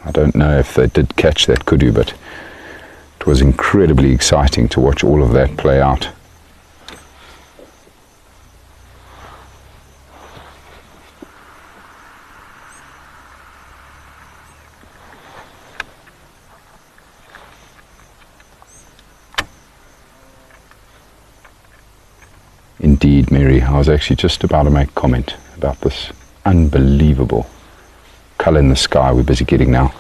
I don't know if they did catch that kudu, but it was incredibly exciting to watch all of that play out. Indeed, Mary, I was actually just about to make comment about this unbelievable colour in the sky we're busy getting now.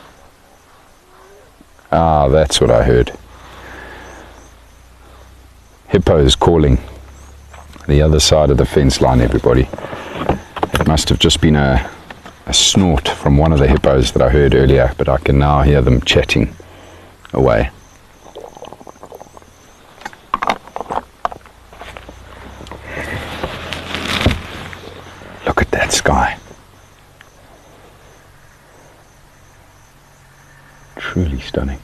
Ah, that's what I heard. Hippos calling the other side of the fence line, everybody. It must have just been a snort from one of the hippos that I heard earlier, but I can now hear them chatting away. Look at that sky. truly stunning.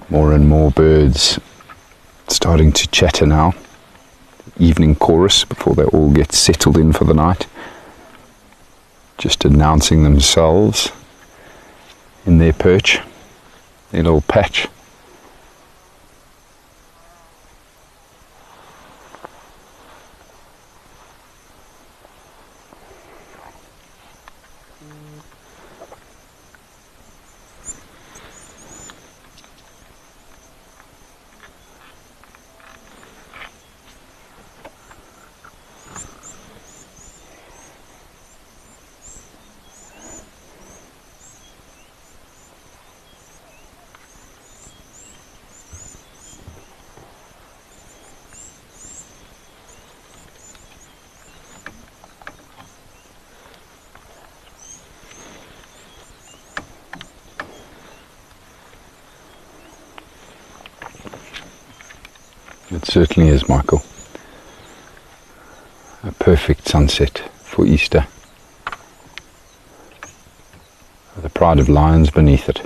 More and more birds starting to chatter now. Evening chorus before they all get settled in for the night. Just announcing themselves in their perch, their little patch. It certainly is, Michael. A perfect sunset for Easter. The pride of lions beneath it.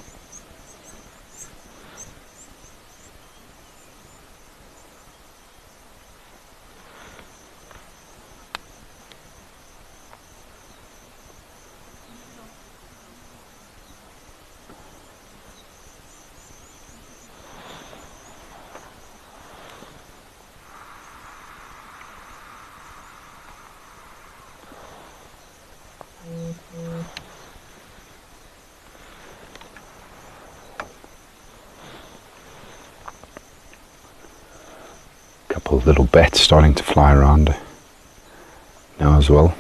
Couple of little bats starting to fly around now as well.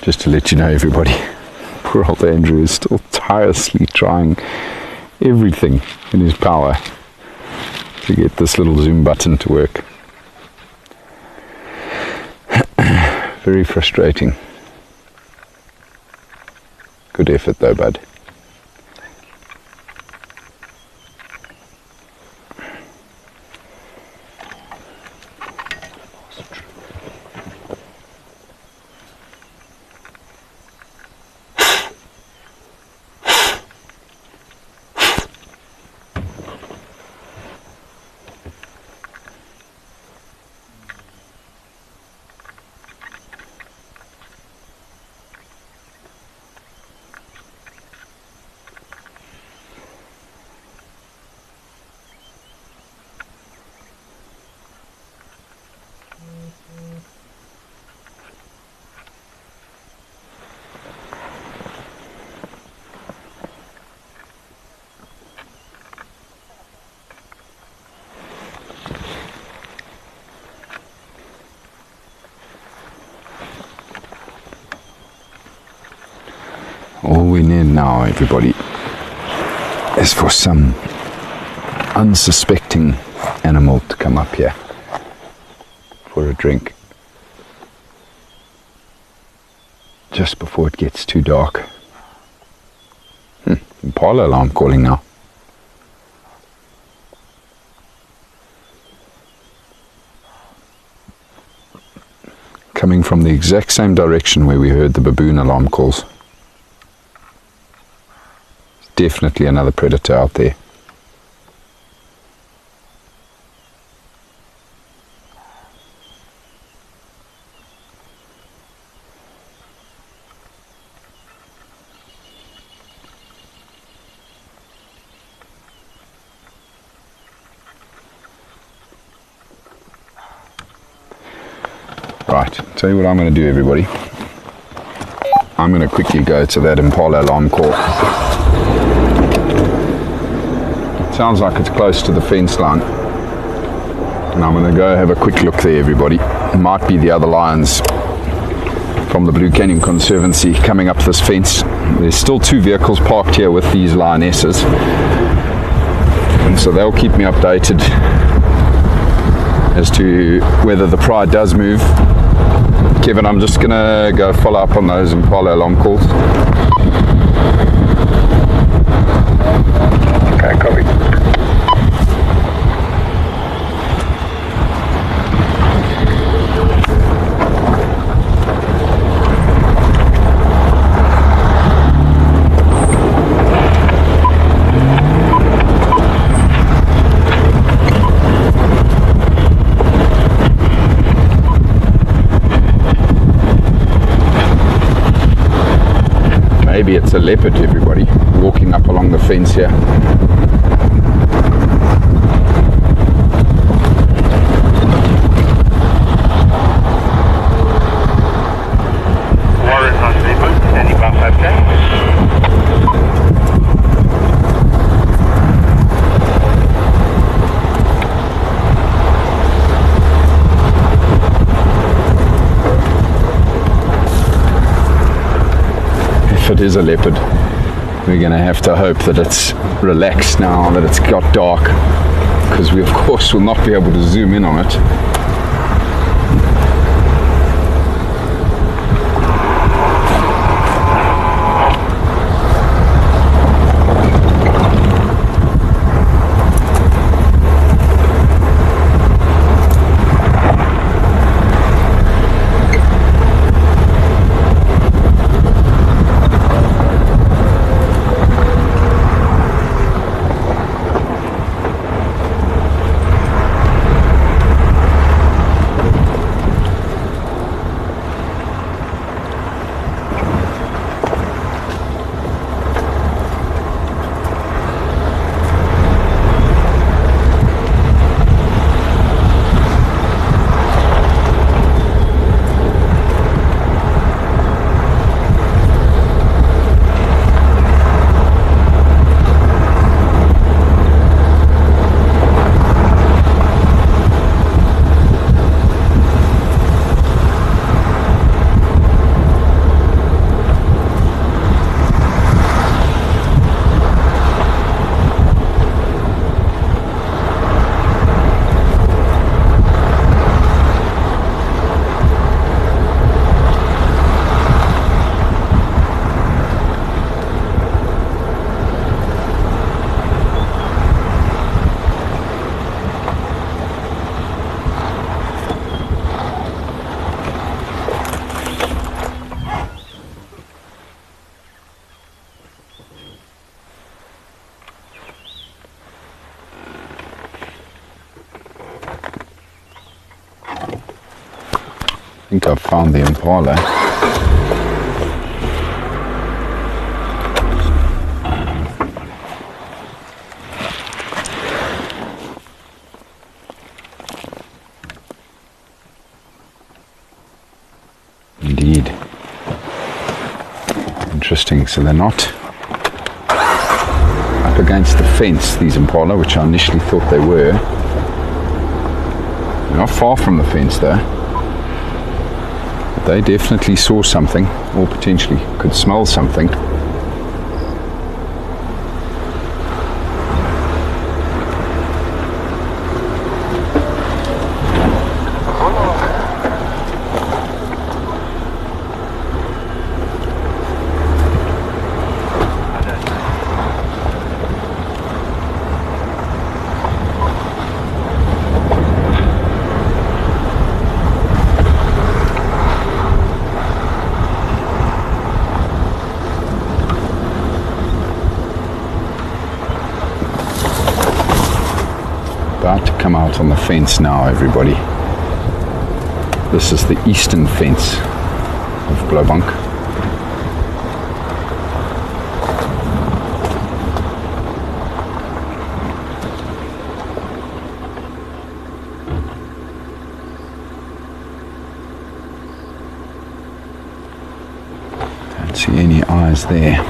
Just to let you know, everybody, poor old Andrew is still tirelessly trying everything in his power to get this little zoom button to work. Very frustrating. Good effort though, bud. All we need now, everybody, is for some unsuspecting animal to come up here for a drink just before it gets too dark. Impala alarm calling now. Coming from the exact same direction where we heard the baboon alarm calls. Definitely another predator out there. Right, tell you what I'm going to do, everybody. I'm going to quickly go to that Impala alarm call. Sounds like it's close to the fence line, and I'm going to go have a quick look there, everybody. It might be the other lions from the Blue Canyon Conservancy coming up this fence. There's still 2 vehicles parked here with these lionesses, and so they'll keep me updated as to whether the pride does move. Kevin, I'm just going to go follow up on those Impala alarm calls. Okay, copy. Maybe it's a leopard, everybody, walking up along the fence here. Warren on reboot, standing by 510. If it is a leopard, we're going to have to hope that it's relaxed now that it's got dark, because we of course will not be able to zoom in on it. think I've found the impala. Indeed. Interesting. So they're not up against the fence, these impala, which I initially thought they were. They're not far from the fence though. But they definitely saw something, or potentially could smell something. About to come out on the fence now, everybody. This is the eastern fence of Blaubank. Don't see any eyes there.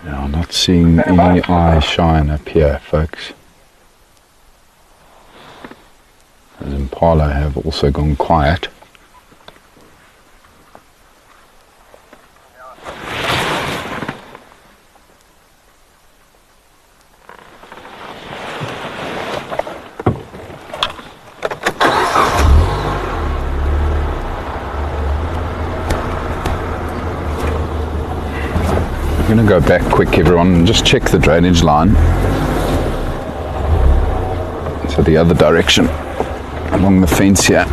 Now, I'm not seeing any eye shine up here, folks. Those impala have also gone quiet. I'm going to go back quick, everyone, and just check the drainage line. So the other direction along the fence here.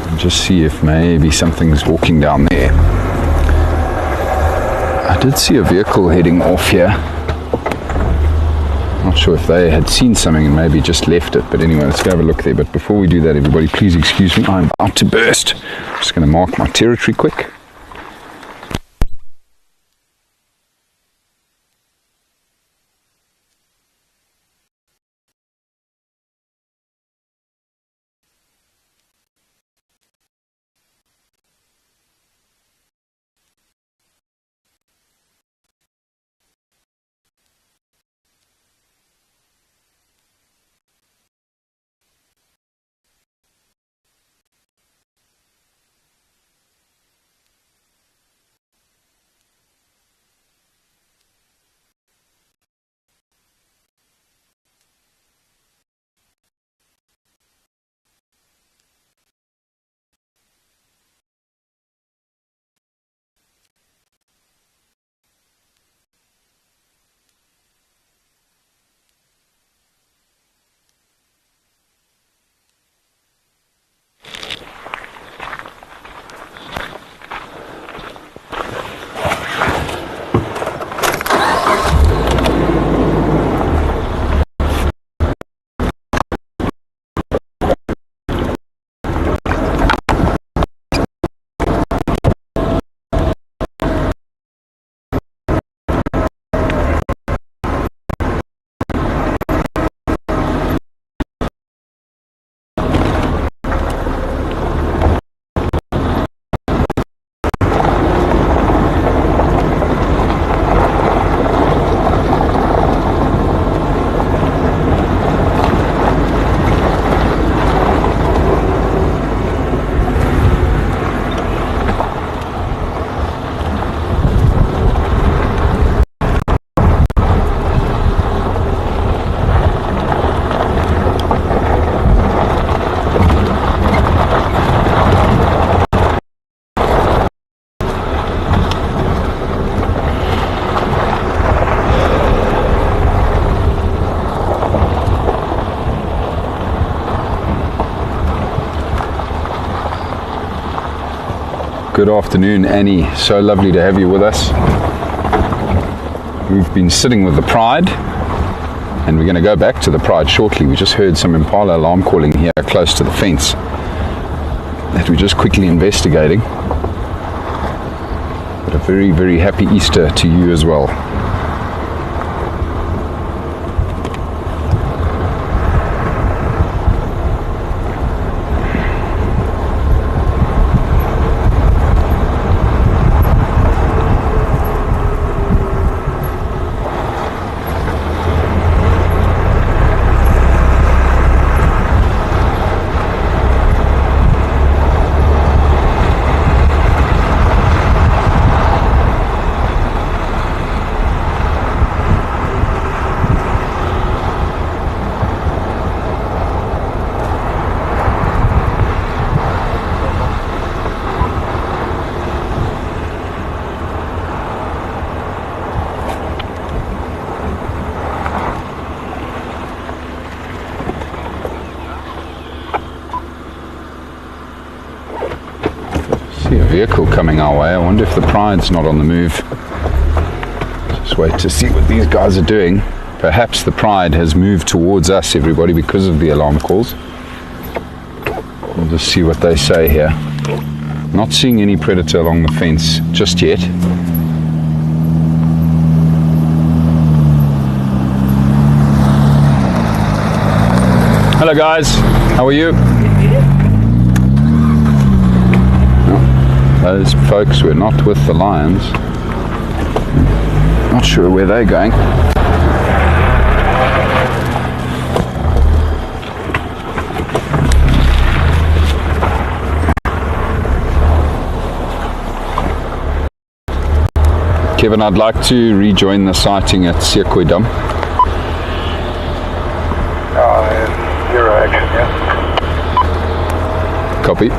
And just see if maybe something's walking down there. I did see a vehicle heading off here. Not sure if they had seen something and maybe just left it, but anyway, let's go have a look there. But before we do that, everybody, please excuse me, I'm about to burst. I'm just going to mark my territory quick. Good afternoon, Annie. So lovely to have you with us. We've been sitting with the Pride, and we're going to go back to the Pride shortly. We just heard some Impala alarm calling here close to the fence that we're just quickly investigating. But a very, very happy Easter to you as well. See a vehicle coming our way. I wonder if the Pride's not on the move. Just wait to see what these guys are doing. Perhaps the Pride has moved towards us, everybody, because of the alarm calls. We'll just see what they say here. Not seeing any predator along the fence just yet. Hello guys, how are you? Those folks were not with the lions. Not sure where they're going. Kevin, I'd like to rejoin the sighting at Sequoia. Zero action, yeah. Copy.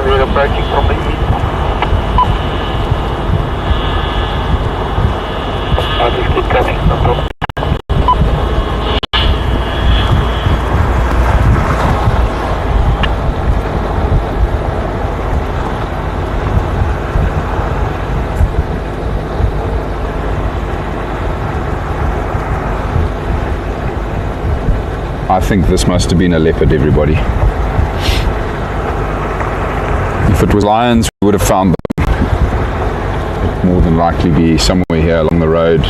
We're approaching from the east. I'll just keep coming. I think this must have been a leopard, everybody. If it was lions, we would have found them. It'd more than likely be somewhere here along the road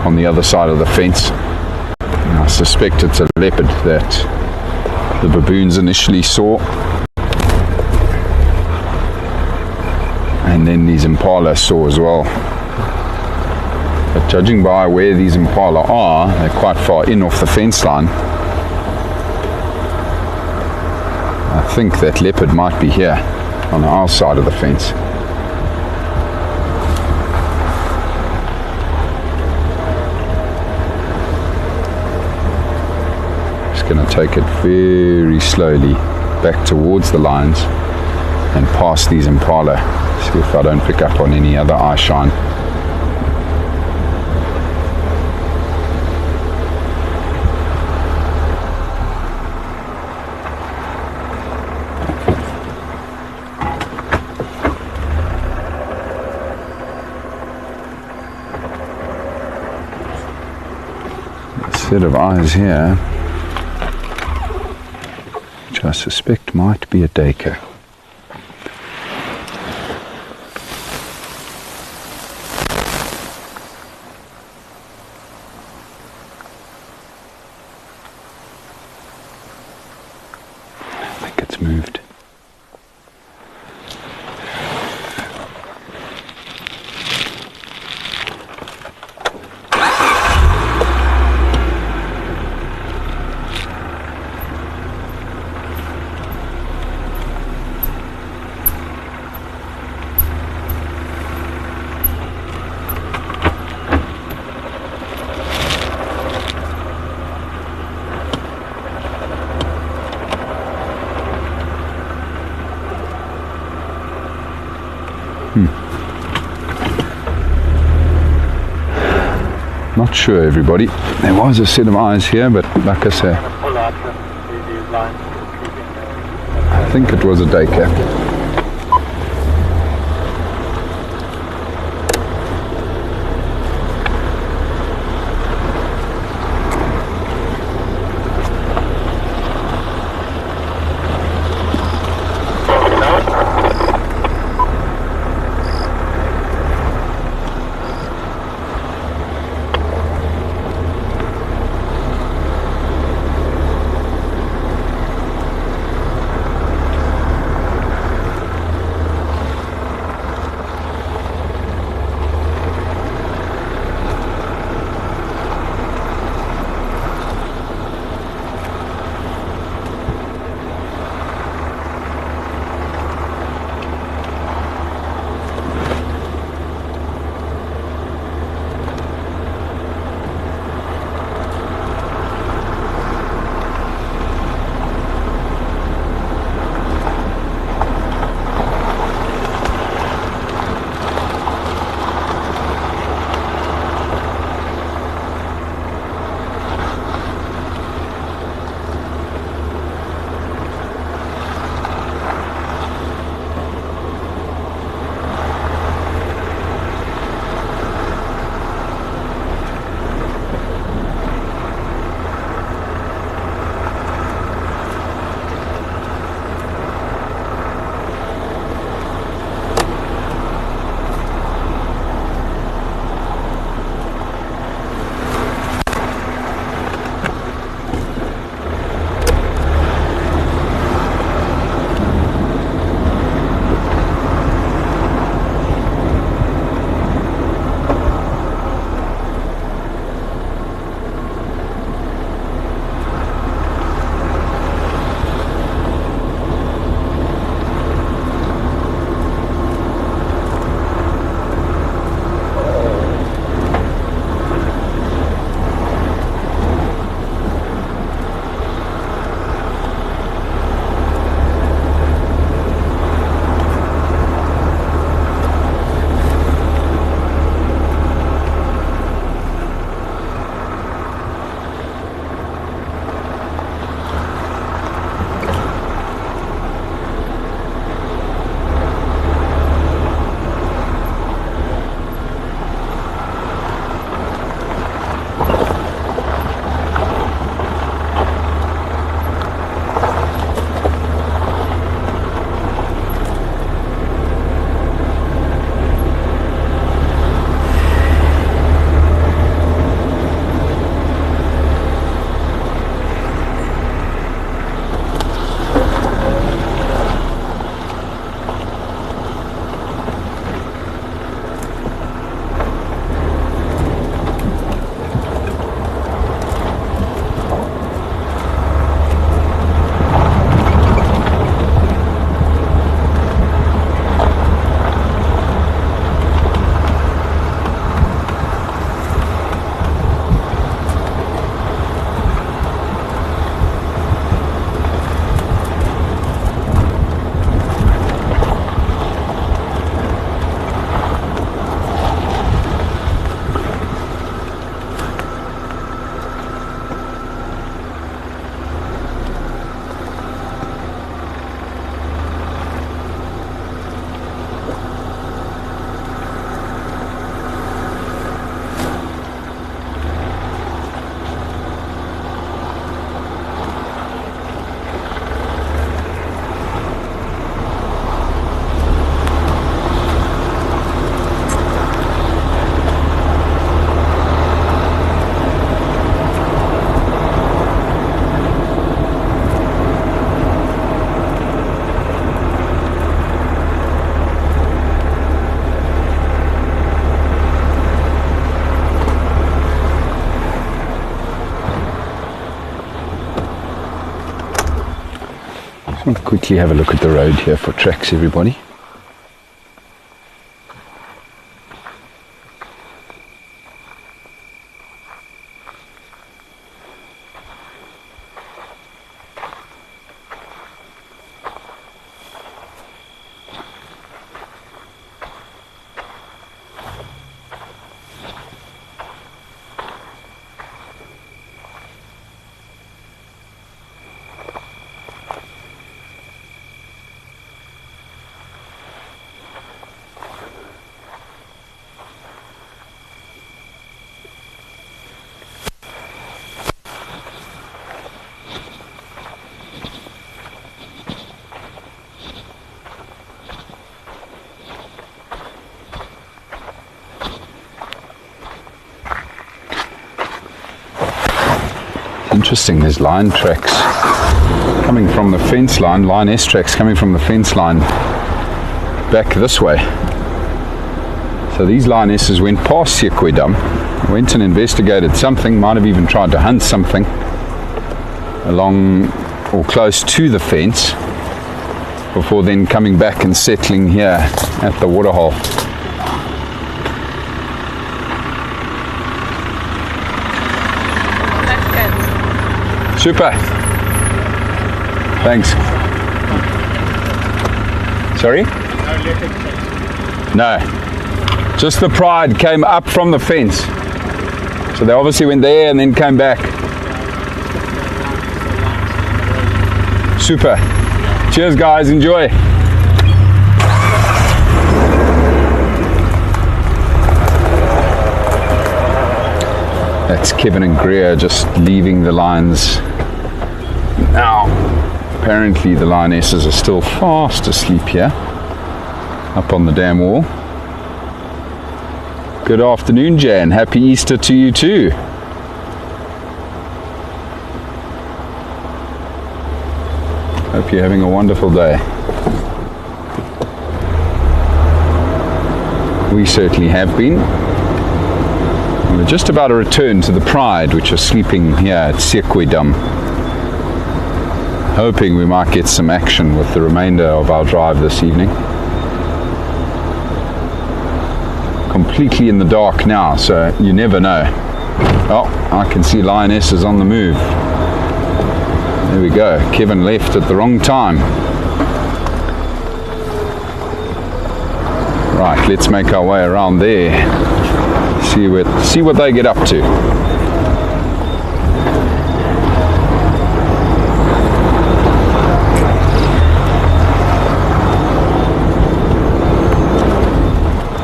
on the other side of the fence. And I suspect it's a leopard that the baboons initially saw. And then these impala saw as well. But judging by where these impala are, they're quite far in off the fence line. I think that leopard might be here on our side of the fence. Just going to take it very slowly back towards the lines and past these impala. See if I don't pick up on any other eye shine. Set of eyes here, which I suspect might be a daker. I think it's moved. not sure, everybody. There was a set of eyes here, but like I say, Pull out these lines. I think it was a duiker. Just want to quickly have a look at the road here for tracks, everybody. Interesting, there's line tracks coming from the fence line, lioness tracks coming from the fence line back this way. So these lionesses went past Sequedam, went and investigated something, might have even tried to hunt something along or close to the fence before then coming back and settling here at the waterhole. Super. Thanks. Sorry? No. Just the pride came up from the fence. So they obviously went there and then came back. Super. Cheers guys, enjoy. That's Kevin and Greer just leaving the lines. Now, apparently the lionesses are still fast asleep here, up on the dam wall. Good afternoon, Jan. Happy Easter to you too. Hope you're having a wonderful day. We certainly have been. We're just about to return to the Pride, which are sleeping here at Sequedam. Hoping we might get some action with the remainder of our drive this evening. Completely in the dark now, so you never know. Oh, I can see lionesses on the move. There we go. Kevin left at the wrong time. Right, let's make our way around there. See what they get up to.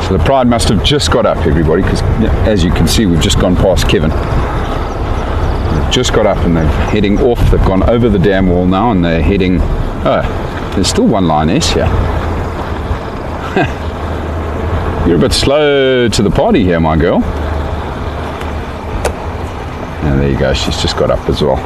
So the Pride must have just got up, everybody, because as you can see, we've just gone past Kevin. They've just got up and they're heading off. They've gone over the dam wall now and they're heading... Oh, there's still one lioness here. You're a bit slow to the party here, my girl. And there you go, she's just got up as well.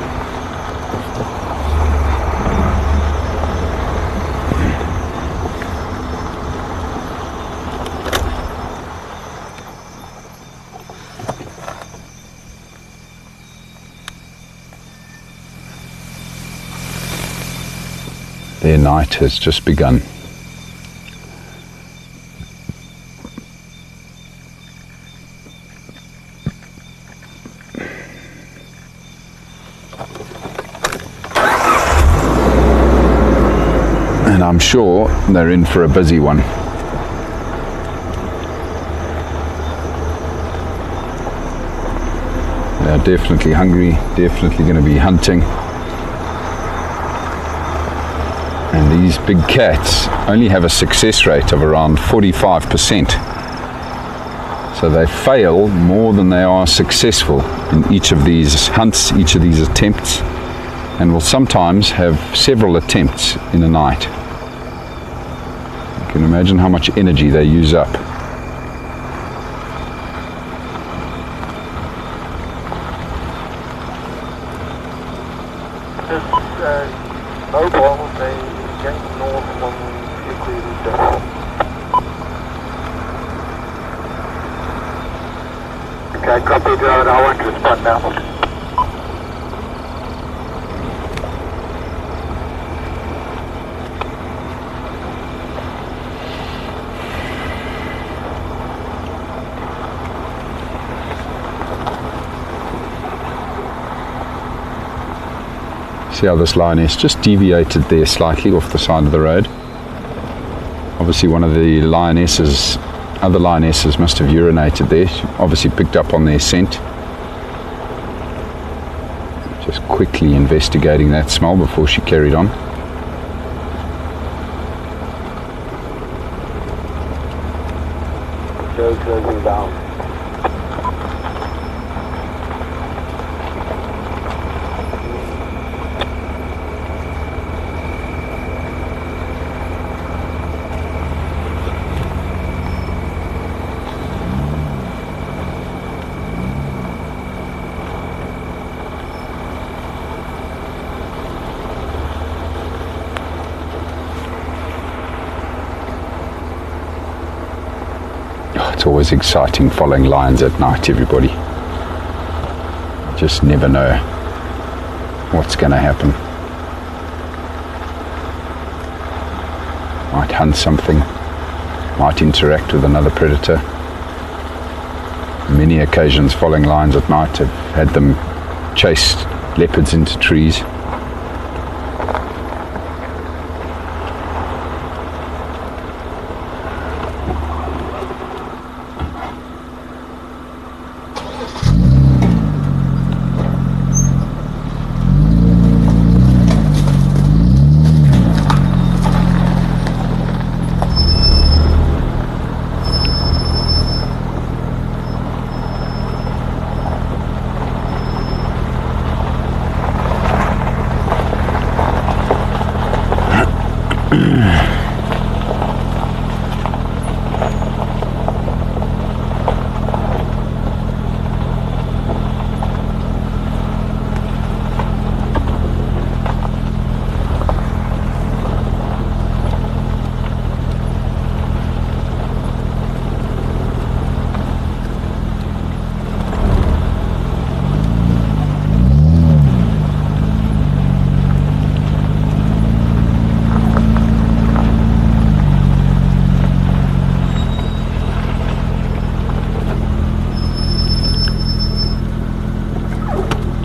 Their night has just begun. And I'm sure they're in for a busy one. They're definitely hungry, definitely going to be hunting. And these big cats only have a success rate of around 45%. So they fail more than they are successful in each of these hunts, each of these attempts, and will sometimes have several attempts in a night. You can imagine how much energy they use up. Mobile, they get north on Sequedam. Okay, copy that. I want to spot now. See how this lioness just deviated there slightly off the side of the road. Obviously one of the other lionesses must have urinated there. She obviously picked up on their scent. Just quickly investigating that smell before she carried on. Joe closing down. It's always exciting following lions at night, everybody. You just never know what's going to happen. Might hunt something, might interact with another predator. Many occasions following lions at night have had them chase leopards into trees.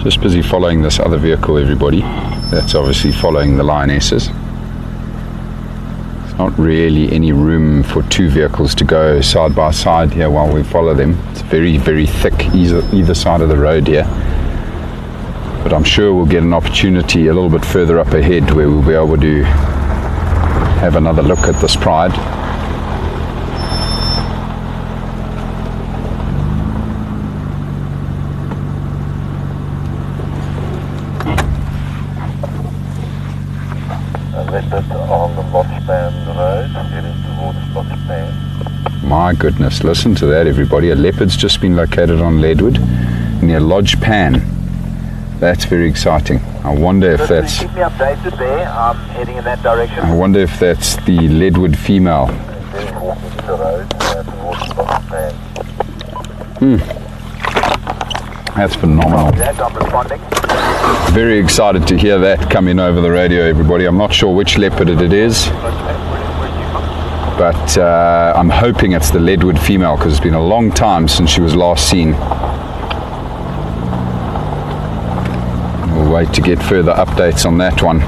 Just busy following this other vehicle, everybody. That's obviously following the lionesses. There's not really any room for two vehicles to go side by side here while we follow them. It's very, very thick either side of the road here. But I'm sure we'll get an opportunity a little bit further up ahead where we'll be able to have another look at this pride. On the Lotspan Road, heading towards Lotspan. My goodness, listen to that, everybody. A leopard's just been located on Leadwood near Lodge Pan. That's very exciting. I wonder if that's... Keep me updated there. I'm heading in that direction. I wonder if that's the Leadwood female. Then walking in the road towards Lotspan. That's phenomenal. That I'm responding. Very excited to hear that coming over the radio, everybody. I'm not sure which leopard it is, but I'm hoping it's the Leadwood female because it's been a long time since she was last seen. We'll wait to get further updates on that one.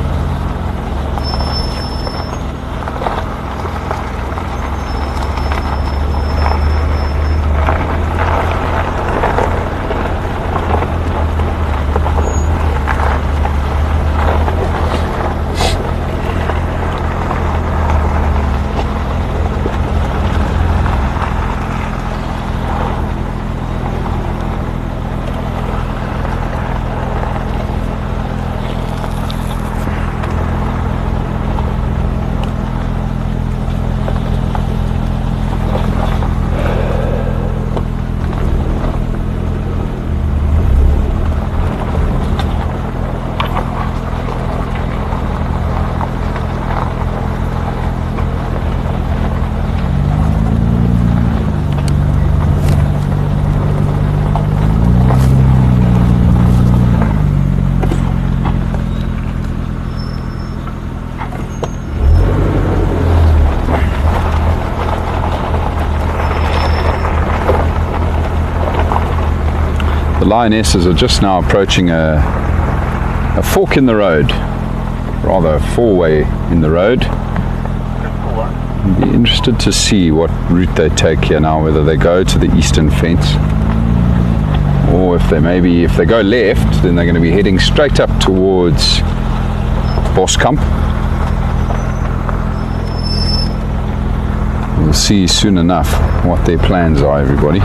The lionesses are just now approaching a fork in the road, rather a four-way in the road. I'd be interested to see what route they take here now, whether they go to the eastern fence or if they go left, then they're going to be heading straight up towards Boskamp. We'll see soon enough what their plans are, everybody.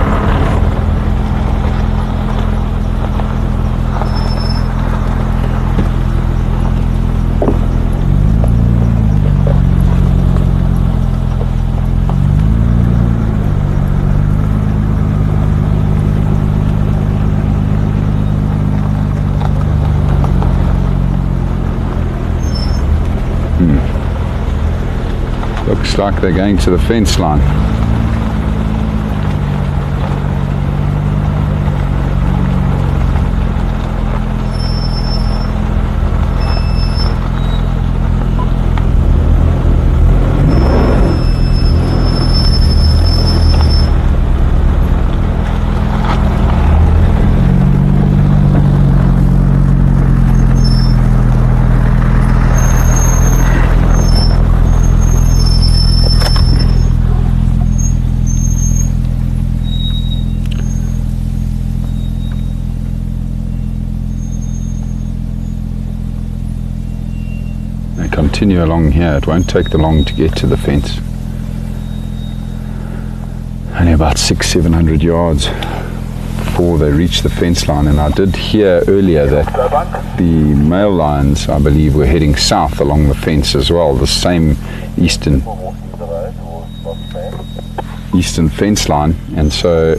Looks like they're going to the fence line. continue along here. It won't take them long to get to the fence. Only about 600-700 yards before they reach the fence line. And I did hear earlier that the male lions, I believe, were heading south along the fence as well, the same eastern fence line. And so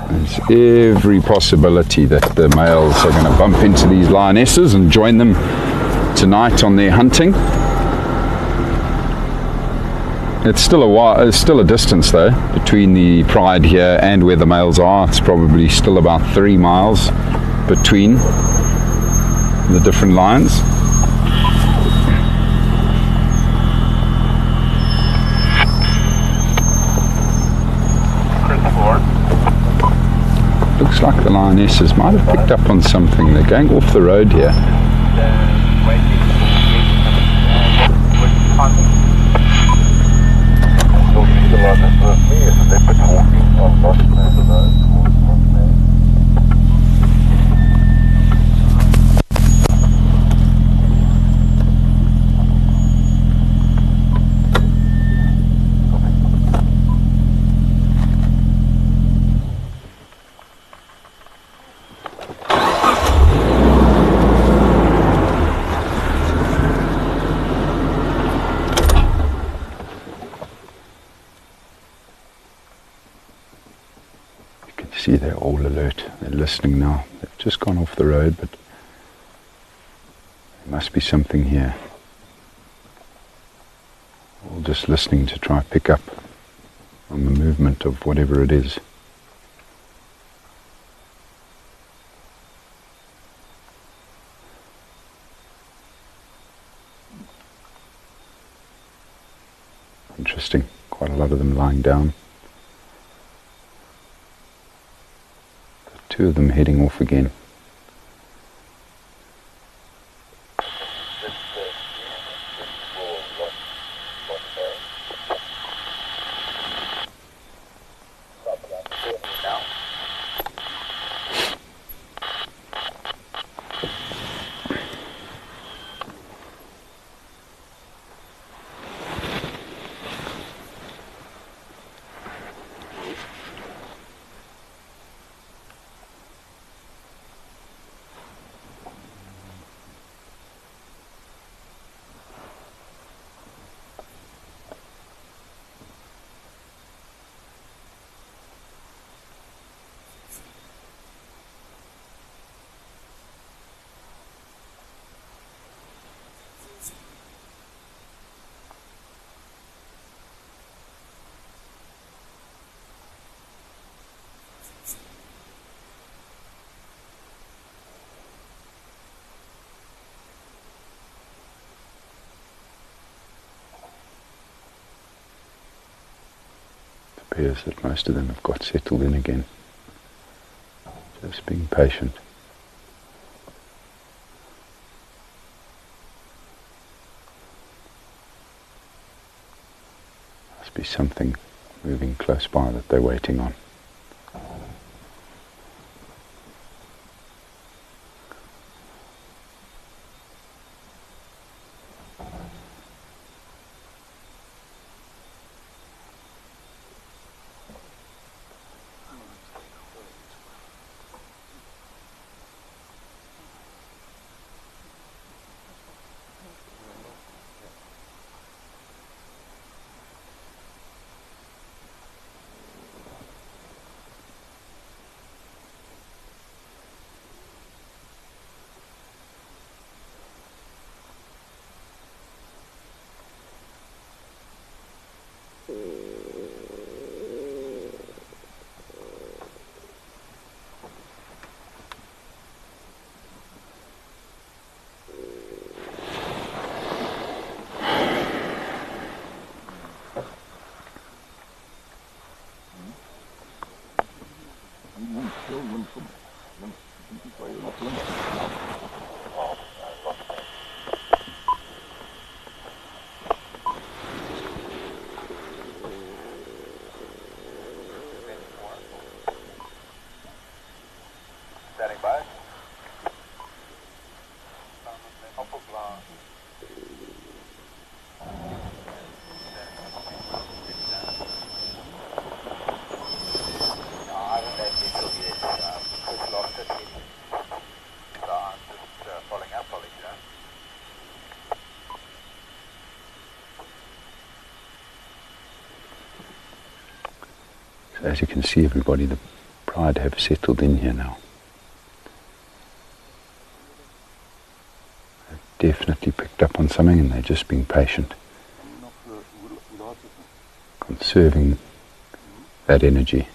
there's every possibility that the males are going to bump into these lionesses and join them tonight on their hunting. It's still a distance though between the pride here and where the males are. It's probably still about 3 miles between the different lions. Looks like the lionesses might have picked up on something. They're going off the road here. See, they're all alert. They're listening now. They've just gone off the road, but there must be something here. All just listening to try and pick up on the movement of whatever it is. Interesting. Quite a lot of them lying down. 2 of them heading off again. Appears that most of them have got settled in again. Just being patient. Must be something moving close by that they're waiting on. So as you can see, everybody, the pride have settled in here now. They've definitely picked up on something and they're just being patient, conserving that energy.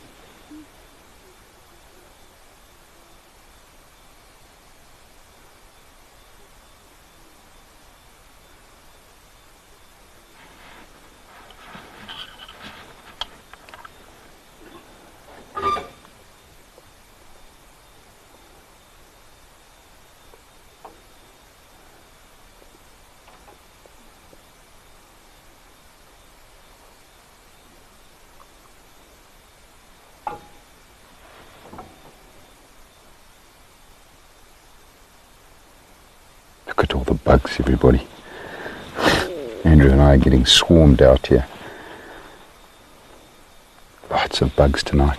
Look at all the bugs, everybody. Andrew and I are getting swarmed out here. Lots of bugs tonight.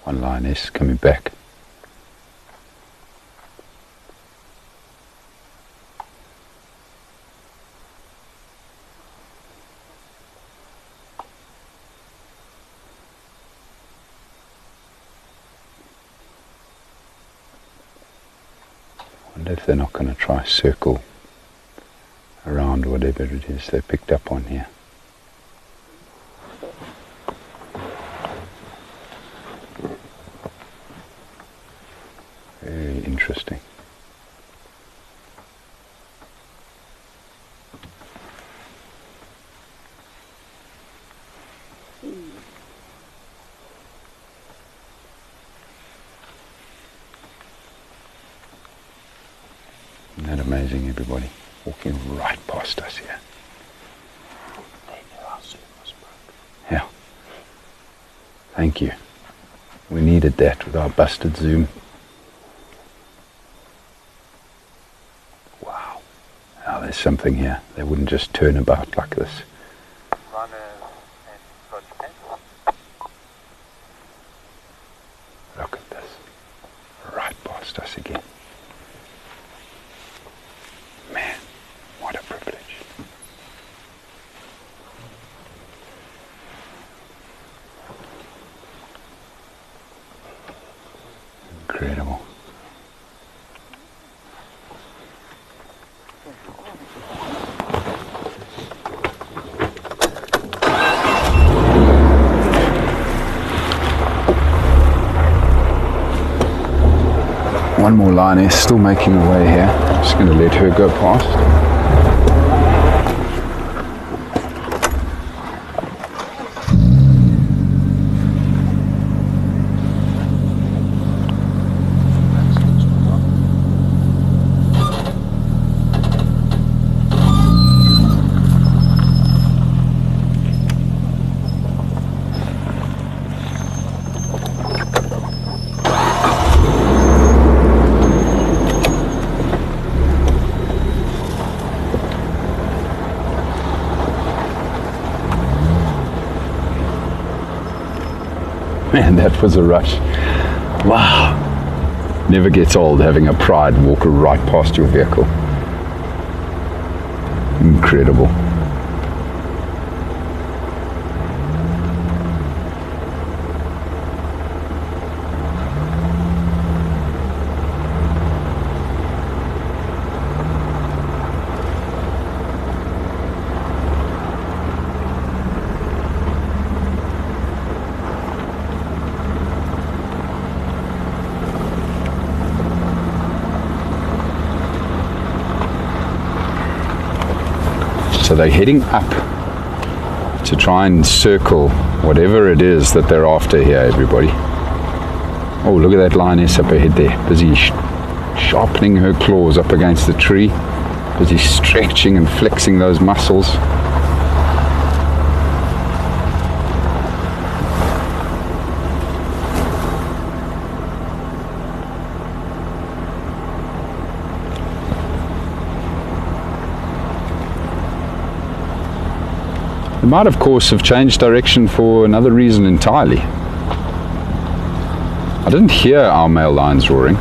One lioness coming back. I wonder if they're not going to try circle around whatever it is they picked up on here. Very interesting. Isn't that amazing, everybody? Walking right past us here. They knew our zoom was broken. Yeah. Thank you. We needed that with our busted zoom. Wow. Now there's something here. They wouldn't just turn about like this. Look at this. Right past us again. Man, what a privilege. Incredible. One more lioness still making her way here. I'm just going to let her go past. Man, that was a rush. Wow. Never gets old having a pride walk right past your vehicle. Incredible. So they're heading up to try and circle whatever it is that they're after here, everybody. Oh, look at that lioness up ahead there, busy sharpening her claws up against the tree, busy stretching and flexing those muscles. They might, of course, have changed direction for another reason entirely. I didn't hear our male lions roaring.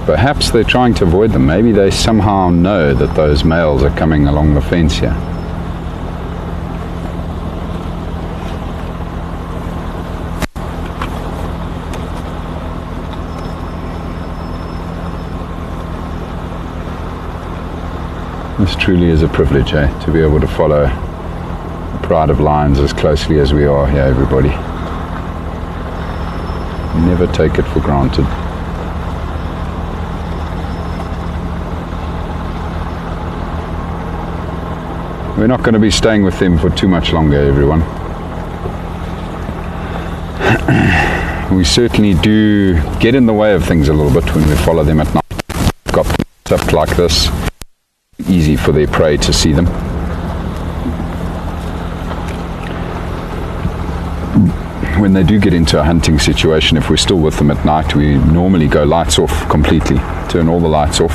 Perhaps they're trying to avoid them. Maybe they somehow know that those males are coming along the fence here. This truly is a privilege, to be able to follow the pride of lions as closely as we are here, everybody. Never take it for granted. We're not going to be staying with them for too much longer, everyone. We certainly do get in the way of things a little bit when we follow them at night. We've got them up like this. Easy for their prey to see them. When they do get into a hunting situation, if we're still with them at night, we normally go lights off completely, turn all the lights off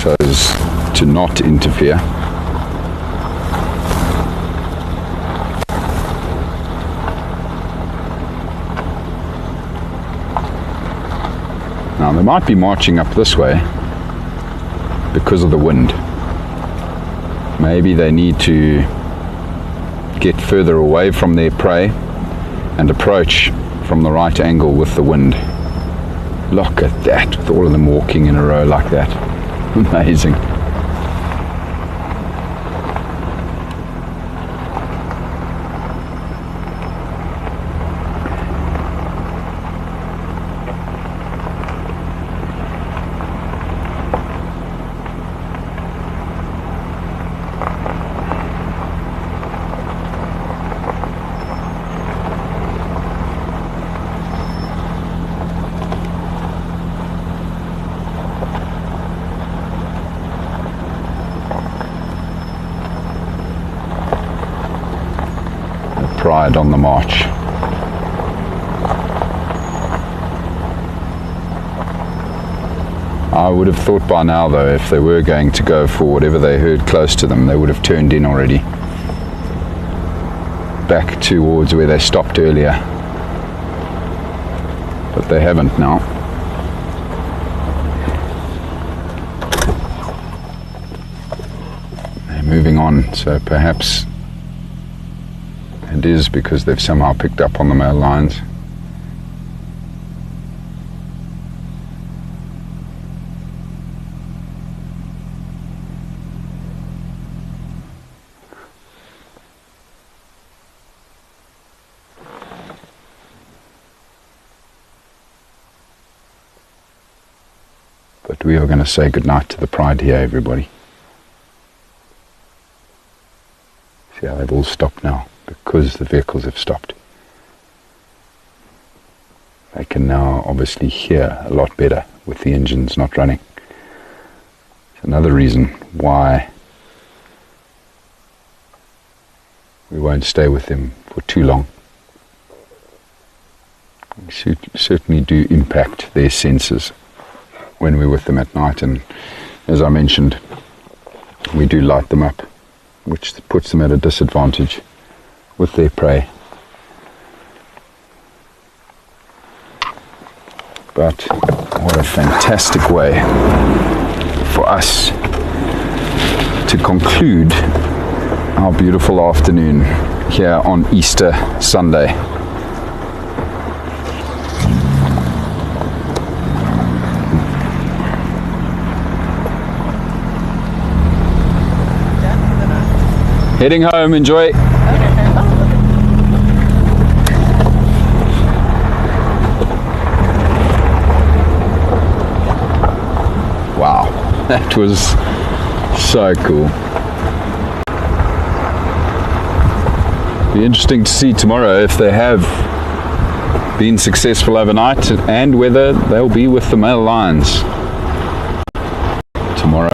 so as to not interfere. Now they might be marching up this way because of the wind. Maybe they need to get further away from their prey and approach from the right angle with the wind. Look at that, with all of them walking in a row like that. Amazing. Pride on the march. I would have thought by now, though, if they were going to go for whatever they heard close to them, they would have turned in already, back towards where they stopped earlier, but they haven't now. They're moving on, so perhaps it is because they've somehow picked up on the male lions. But we are going to say goodnight to the pride here, everybody. See how they've all stopped now, because the vehicles have stopped. They can now obviously hear a lot better with the engines not running. It's another reason why we won't stay with them for too long. We certainly do impact their senses when we're with them at night, and as I mentioned, we do light them up, which puts them at a disadvantage with their prey. But what a fantastic way for us to conclude our beautiful afternoon here on Easter Sunday. Heading home, enjoy. Wow, that was so cool. Be interesting to see tomorrow if they have been successful overnight and whether they'll be with the male lions tomorrow.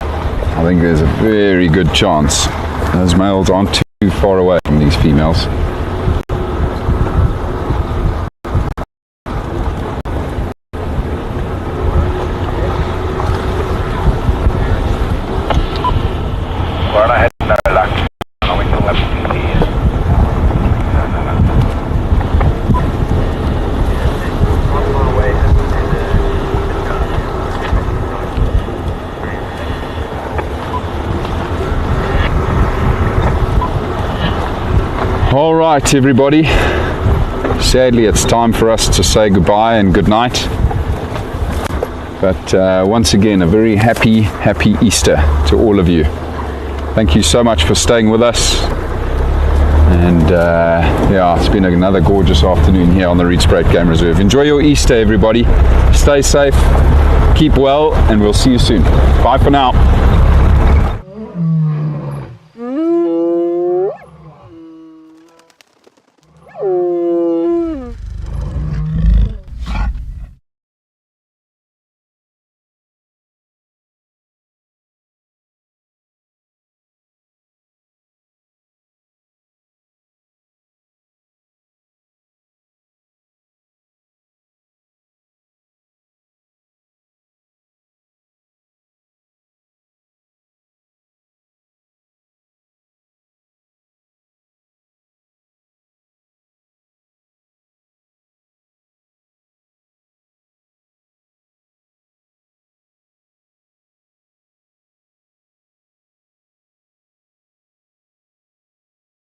I think there's a very good chance those males aren't too far away from these females. Well, I had no luck. I went to All right, everybody. Sadly, it's time for us to say goodbye and good night. But once again, a very happy Easter to all of you. Thank you so much for staying with us. And yeah, it's been another gorgeous afternoon here on the Rietspruit Game Reserve. Enjoy your Easter, everybody. Stay safe, keep well, and we'll see you soon. Bye for now.